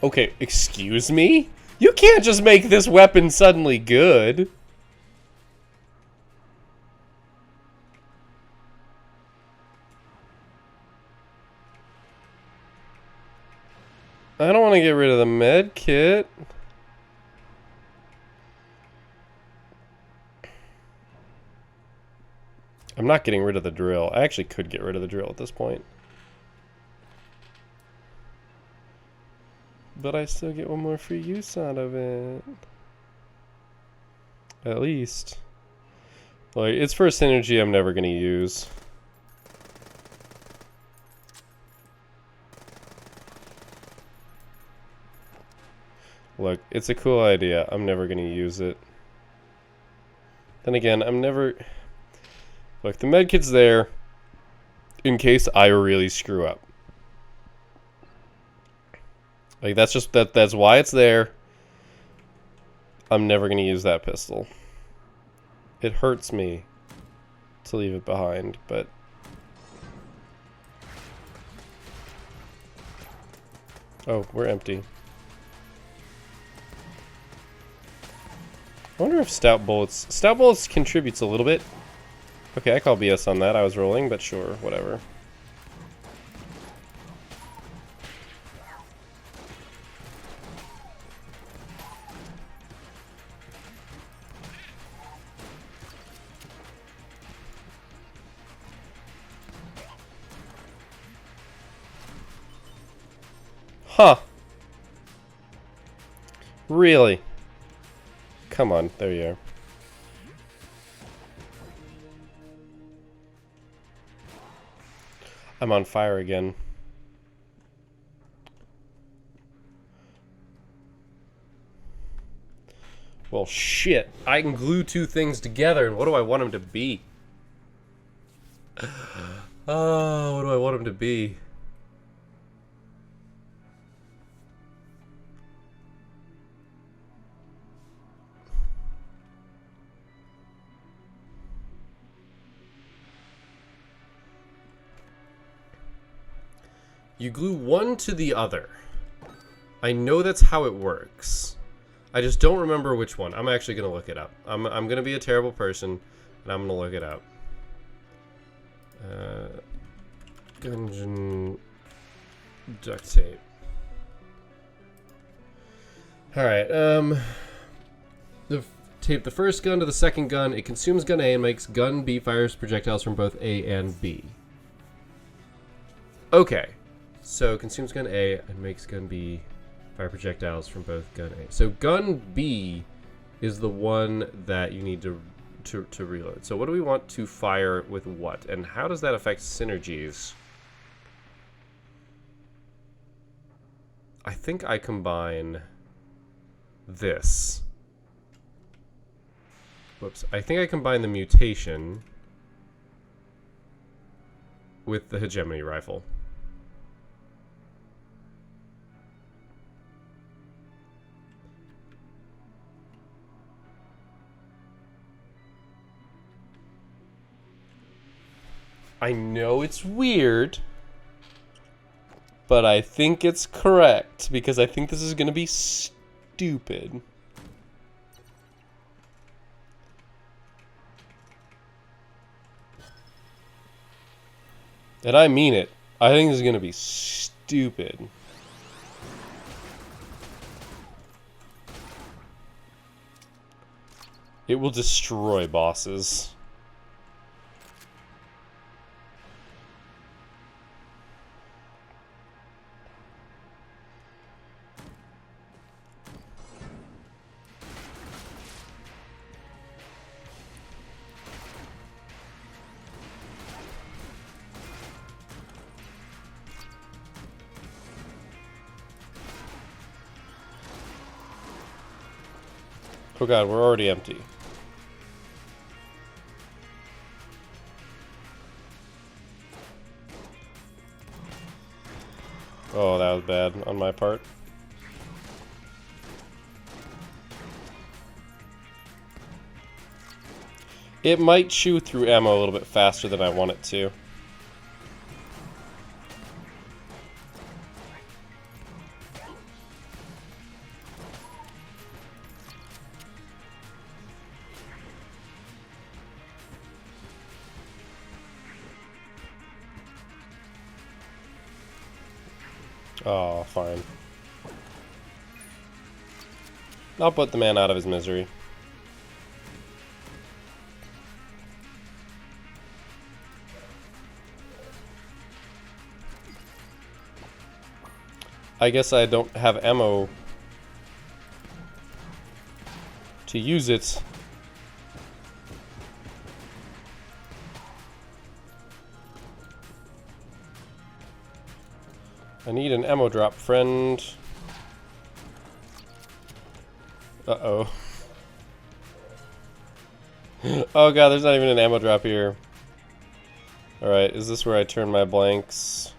Speaker 1: Okay, excuse me? You can't just make this weapon suddenly good. I don't want to get rid of the med kit. I'm not getting rid of the drill. I actually could get rid of the drill at this point. But I still get one more free use out of it. At least. Like, it's for synergy I'm never going to use. Look, it's a cool idea. I'm never going to use it. Then again, I'm never... Look, the medkit's there in case I really screw up. Like, that's just... That's why it's there. I'm never going to use that pistol. It hurts me to leave it behind, but... Oh, we're empty. I wonder if Stout Bullets contributes a little bit. Okay, I call BS on that. I was rolling, but sure, whatever. Huh. Really? Come on, there you are. I'm on fire again. Well, shit. I can glue two things together, and what do I want them to be? Oh, what do I want them to be? You glue one to the other. I know that's how it works. I just don't remember which one. I'm actually going to look it up. I'm going to be a terrible person, and I'm going to look it up. Gungeon duct tape. Alright, tape the first gun to the second gun. It consumes gun A and makes gun B fires projectiles from both A and B. Okay. So, consumes gun A and makes gun B fire projectiles from both gun A. So, gun B is the one that you need to reload. So, what do we want to fire with what? And how does that affect synergies? I think I combine this. Whoops. I think I combine the mutation with the hegemony rifle. I know it's weird, but I think it's correct because I think this is going to be stupid. And I mean it. I think this is going to be stupid. It will destroy bosses. Oh god, we're already empty. Oh, that was bad on my part. It might chew through ammo a little bit faster than I want it to. Oh, fine. I'll put the man out of his misery. I guess I don't have ammo to use it. I need an ammo drop, friend. Uh-oh. Oh god, there's not even an ammo drop here. Alright, is this where I turn my blanks?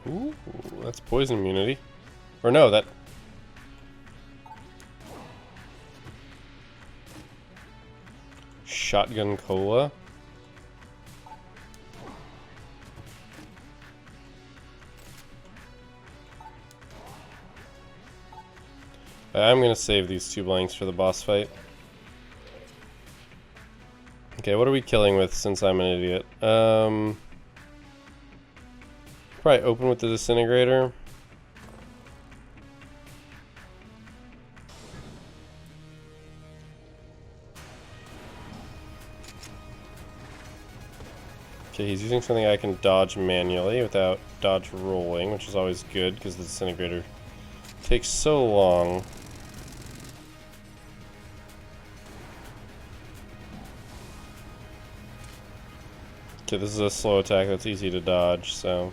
Speaker 1: Ooh, that's poison immunity. Or no, that... Shotgun cola? I'm gonna save these 2 blanks for the boss fight. Okay, what are we killing with since I'm an idiot? Probably open with the disintegrator. Okay, he's using something I can dodge manually without dodge rolling, which is always good because the disintegrator takes so long. Okay, this is a slow attack that's easy to dodge, so...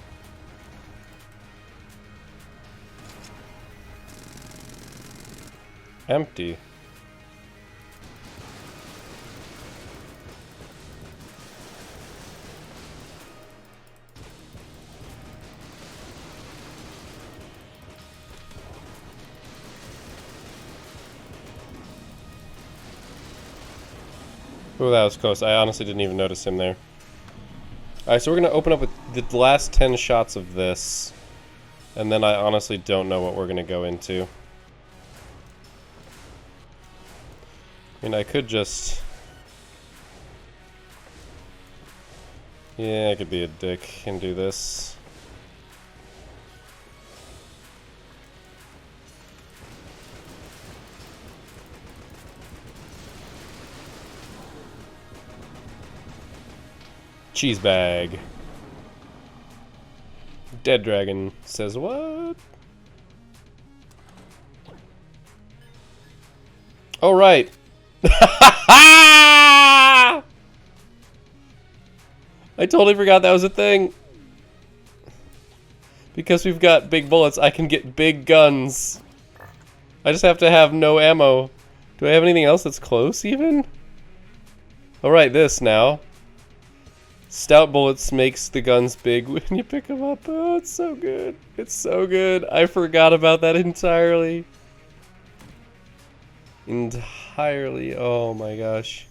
Speaker 1: Empty. Oh, that was close. I honestly didn't even notice him there. Alright, so we're going to open up with the last 10 shots of this. And then I honestly don't know what we're going to go into. I mean, I could just... Yeah, I could be a dick and do this. Cheese bag. Dead dragon says what? Oh, right. I totally forgot that was a thing. Because we've got big bullets, I can get big guns. I just have to have no ammo. Do I have anything else that's close, even? Oh, right, this now. Stout bullets makes the guns big when you pick them up. Oh, it's so good. It's so good. I forgot about that entirely. Entirely. Oh my gosh.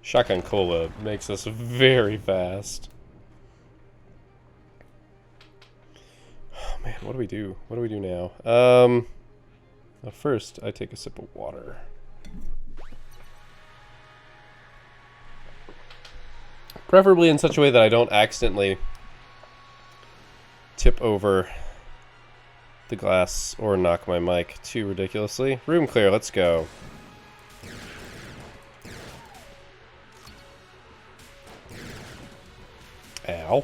Speaker 1: Shotgun cola makes us very fast. Oh man, what do we do? What do we do now? Well, first I take a sip of water. Preferably in such a way that I don't accidentally tip over the glass or knock my mic too ridiculously. Room clear, let's go. Ow.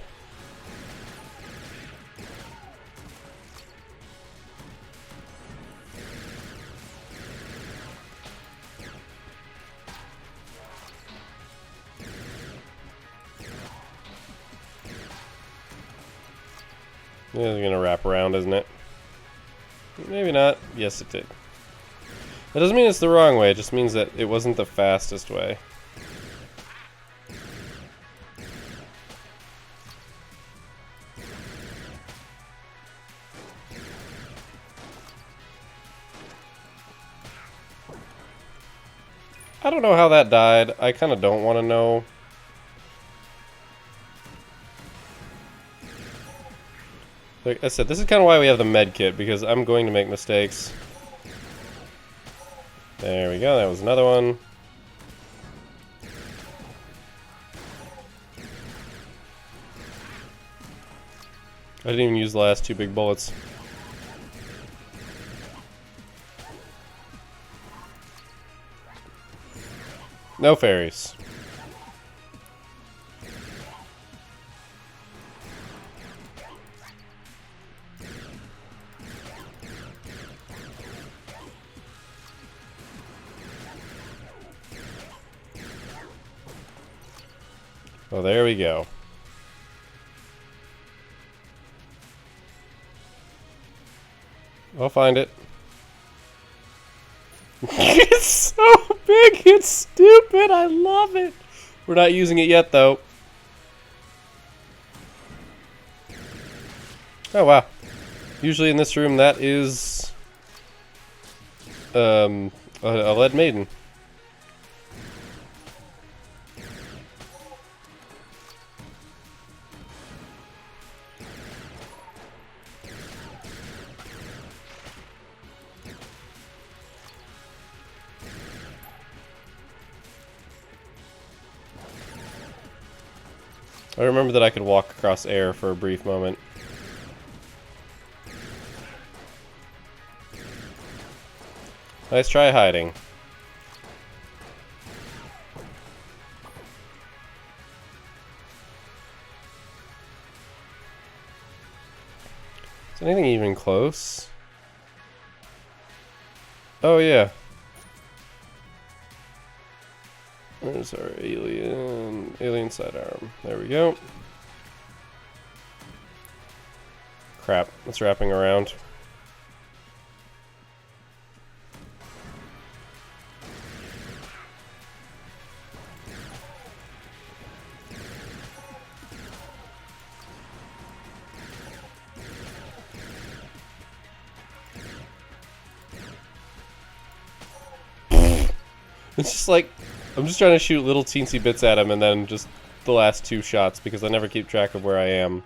Speaker 1: Yeah, it's gonna wrap around, isn't it? Maybe not. Yes, it did. That doesn't mean it's the wrong way, it just means that it wasn't the fastest way. I don't know how that died. I kind of don't want to know. Like I said, this is kind of why we have the med kit, because I'm going to make mistakes. There we go, that was another one. I didn't even use the last two big bullets. No fairies. Oh, there we go. I'll find it. It's so big, it's stupid, I love it. We're not using it yet, though. Oh, wow. Usually in this room, that is a lead maiden. I remember that I could walk across air for a brief moment. Nice try hiding. Is anything even close? Oh yeah. Where's our alien sidearm? There we go. Crap, it's wrapping around. It's just like, I'm just trying to shoot little teensy bits at him and then just the last two shots because I never keep track of where I am.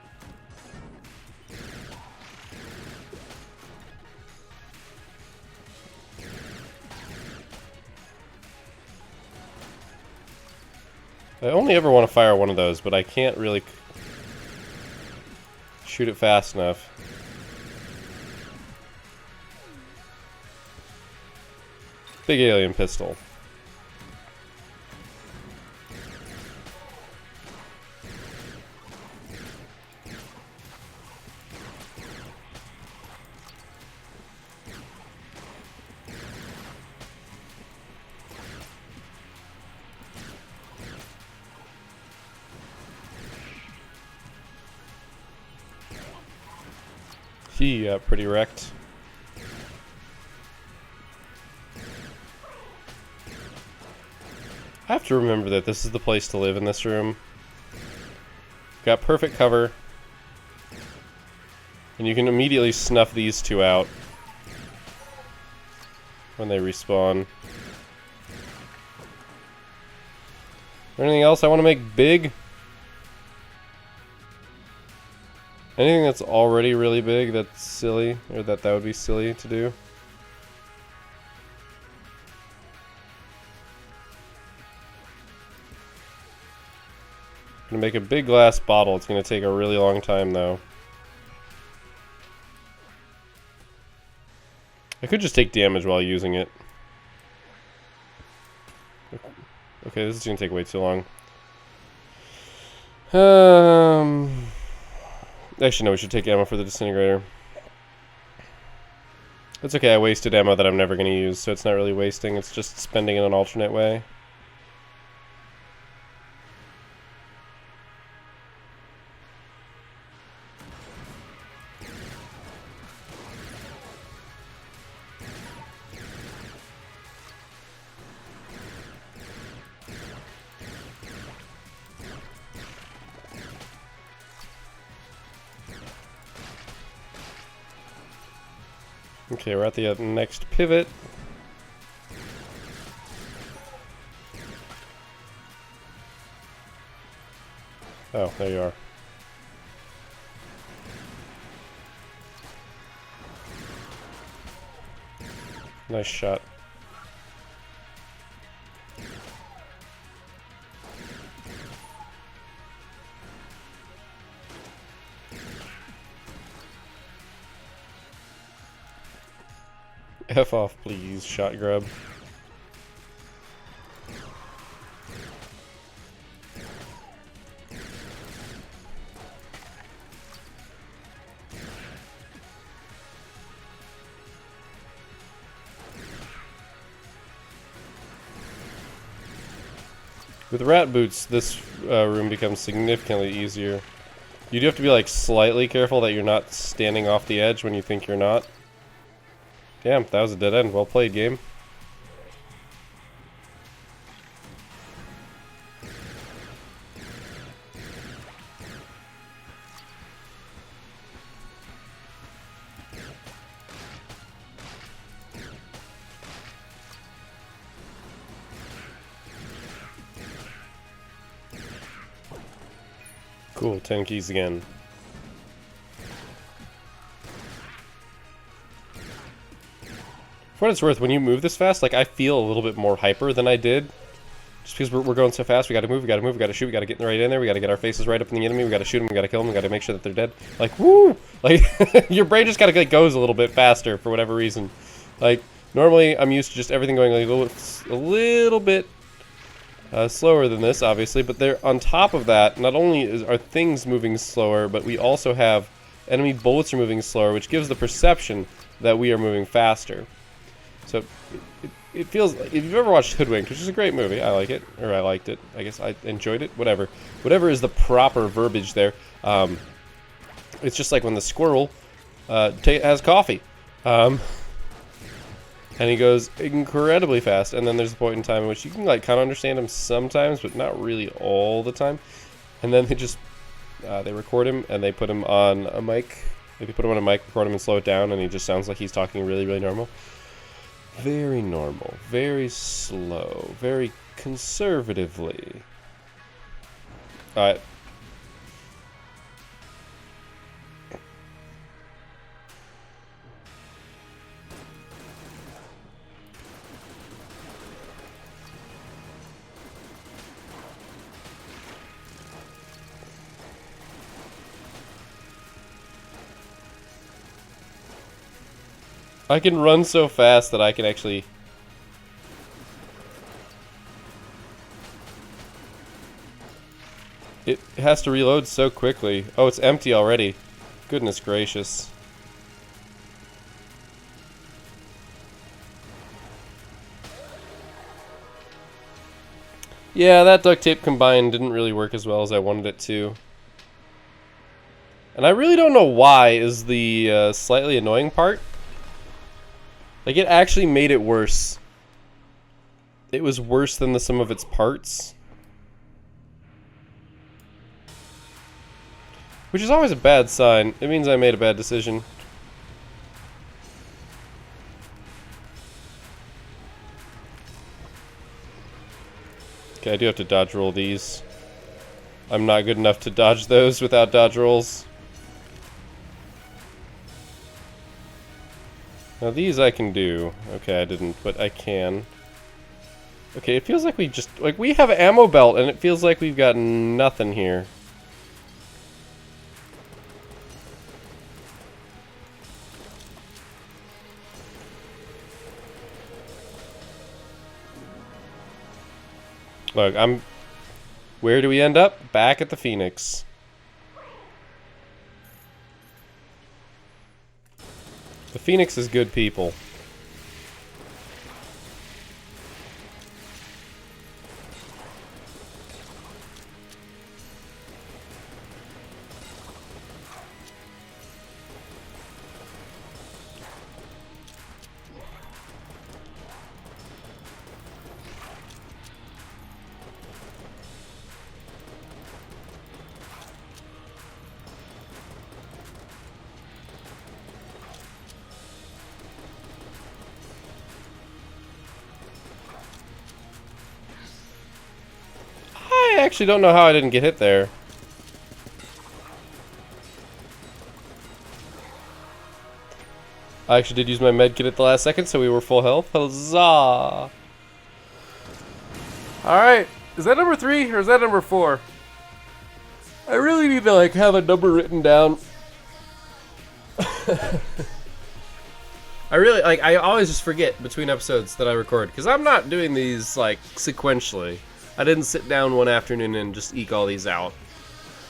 Speaker 1: I only ever want to fire one of those, but I can't really shoot it fast enough. Big alien pistol. He got pretty wrecked. I have to remember that this is the place to live in this room. Got perfect cover. And you can immediately snuff these two out when they respawn. Anything else I want to make big? Anything that's already really big that's silly, or that would be silly to do? I'm gonna make a big glass bottle. It's gonna take a really long time though. I could just take damage while using it. Okay, this is gonna take way too long. Actually, no, we should take ammo for the disintegrator. It's okay, I wasted ammo that I'm never gonna use, so it's not really wasting, it's just spending in an alternate way. Okay, we're at the next pivot. Oh, there you are. Nice shot. F off, please, shot grub. With rat boots, this room becomes significantly easier. You do have to be like slightly careful that you're not standing off the edge when you think you're not. Damn, that was a dead end. Well played, game. Cool, 10 keys again. For what it's worth, when you move this fast, like, I feel a little bit more hyper than I did. Just because we're going so fast, we gotta move, we gotta move, we gotta shoot, we gotta get right in there, we gotta get our faces right up in the enemy, we gotta shoot them, we gotta kill them, we gotta make sure that they're dead. Like, woo! Like, your brain just kinda like, goes a little bit faster for whatever reason. Like, normally I'm used to just everything going like a little bit slower than this, obviously, but they're on top of that, not only are things moving slower, but we also have enemy bullets are moving slower, which gives the perception that we are moving faster. So it feels, if you've ever watched Hoodwinked, which is a great movie, I like it, or I liked it, I guess I enjoyed it, whatever is the proper verbiage there. It's just like when the squirrel has coffee, and he goes incredibly fast, and then there's a point in time in which you can like kind of understand him sometimes, but not really all the time, and then they just they record him and they put him on a mic. They put him on a mic, record him and slow it down, and he just sounds like he's talking really, really normal. Very normal, very slow, very conservatively. Alright. I can run so fast that I can actually... It has to reload so quickly. Oh, it's empty already. Goodness gracious. Yeah, that duct tape combined didn't really work as well as I wanted it to. And I really don't know why is the slightly annoying part. Like, it actually made it worse. It was worse than the sum of its parts. Which is always a bad sign. It means I made a bad decision. Okay, I do have to dodge roll these. I'm not good enough to dodge those without dodge rolls. Now these I can do. Okay, I didn't, but I can. Okay, it feels like we just... Like, we have an ammo belt, and it feels like we've got nothing here. Look, I'm... Where do we end up? Back at the Phoenix. The Phoenix is good people. I actually don't know how I didn't get hit there. I actually did use my med kit at the last second, so we were full health. Huzzah! Alright, is that number 3 or is that number 4? I really need to, like, have a number written down. I always just forget between episodes that I record, because I'm not doing these, like, sequentially. I didn't sit down one afternoon and just eke all these out.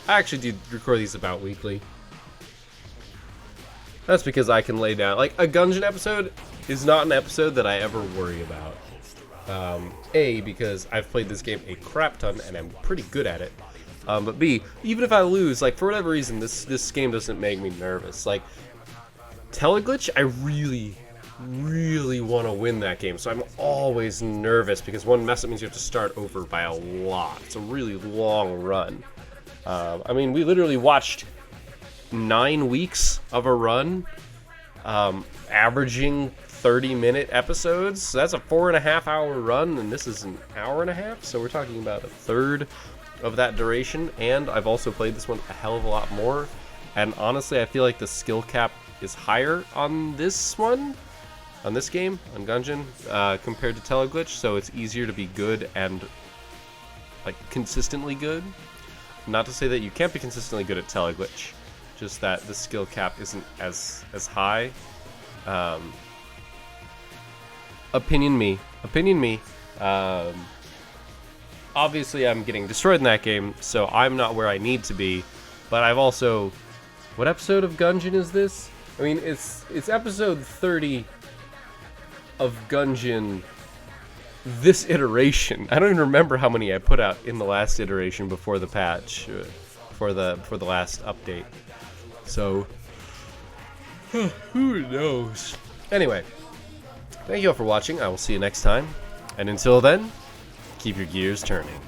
Speaker 1: I actually do record these about weekly. That's because I can lay down... Like, a Gungeon episode is not an episode that I ever worry about. A, because I've played this game a crap ton and I'm pretty good at it. But B, even if I lose, like, for whatever reason, this game doesn't make me nervous. Like, Teleglitch, I really want to win that game, so I'm always nervous because one mess up means you have to start over by a lot. It's a really long run. I mean, we literally watched 9 weeks of a run, averaging 30-minute episodes. So that's a 4.5-hour run, and this is an hour and a half, so we're talking about a third of that duration. And I've also played this one a hell of a lot more, and honestly I feel like the skill cap is higher on this one, on this game, on Gungeon, compared to Teleglitch, so it's easier to be good and, like, consistently good. Not to say that you can't be consistently good at Teleglitch, just that the skill cap isn't as high. Opinion me. Obviously I'm getting destroyed in that game, so I'm not where I need to be, but I've also... What episode of Gungeon is this? I mean, it's episode 30 of Gungeon this iteration. I don't even remember how many I put out in the last iteration before the patch, for the last update. So, who knows? Anyway, thank you all for watching. I will see you next time. And until then, keep your gears turning.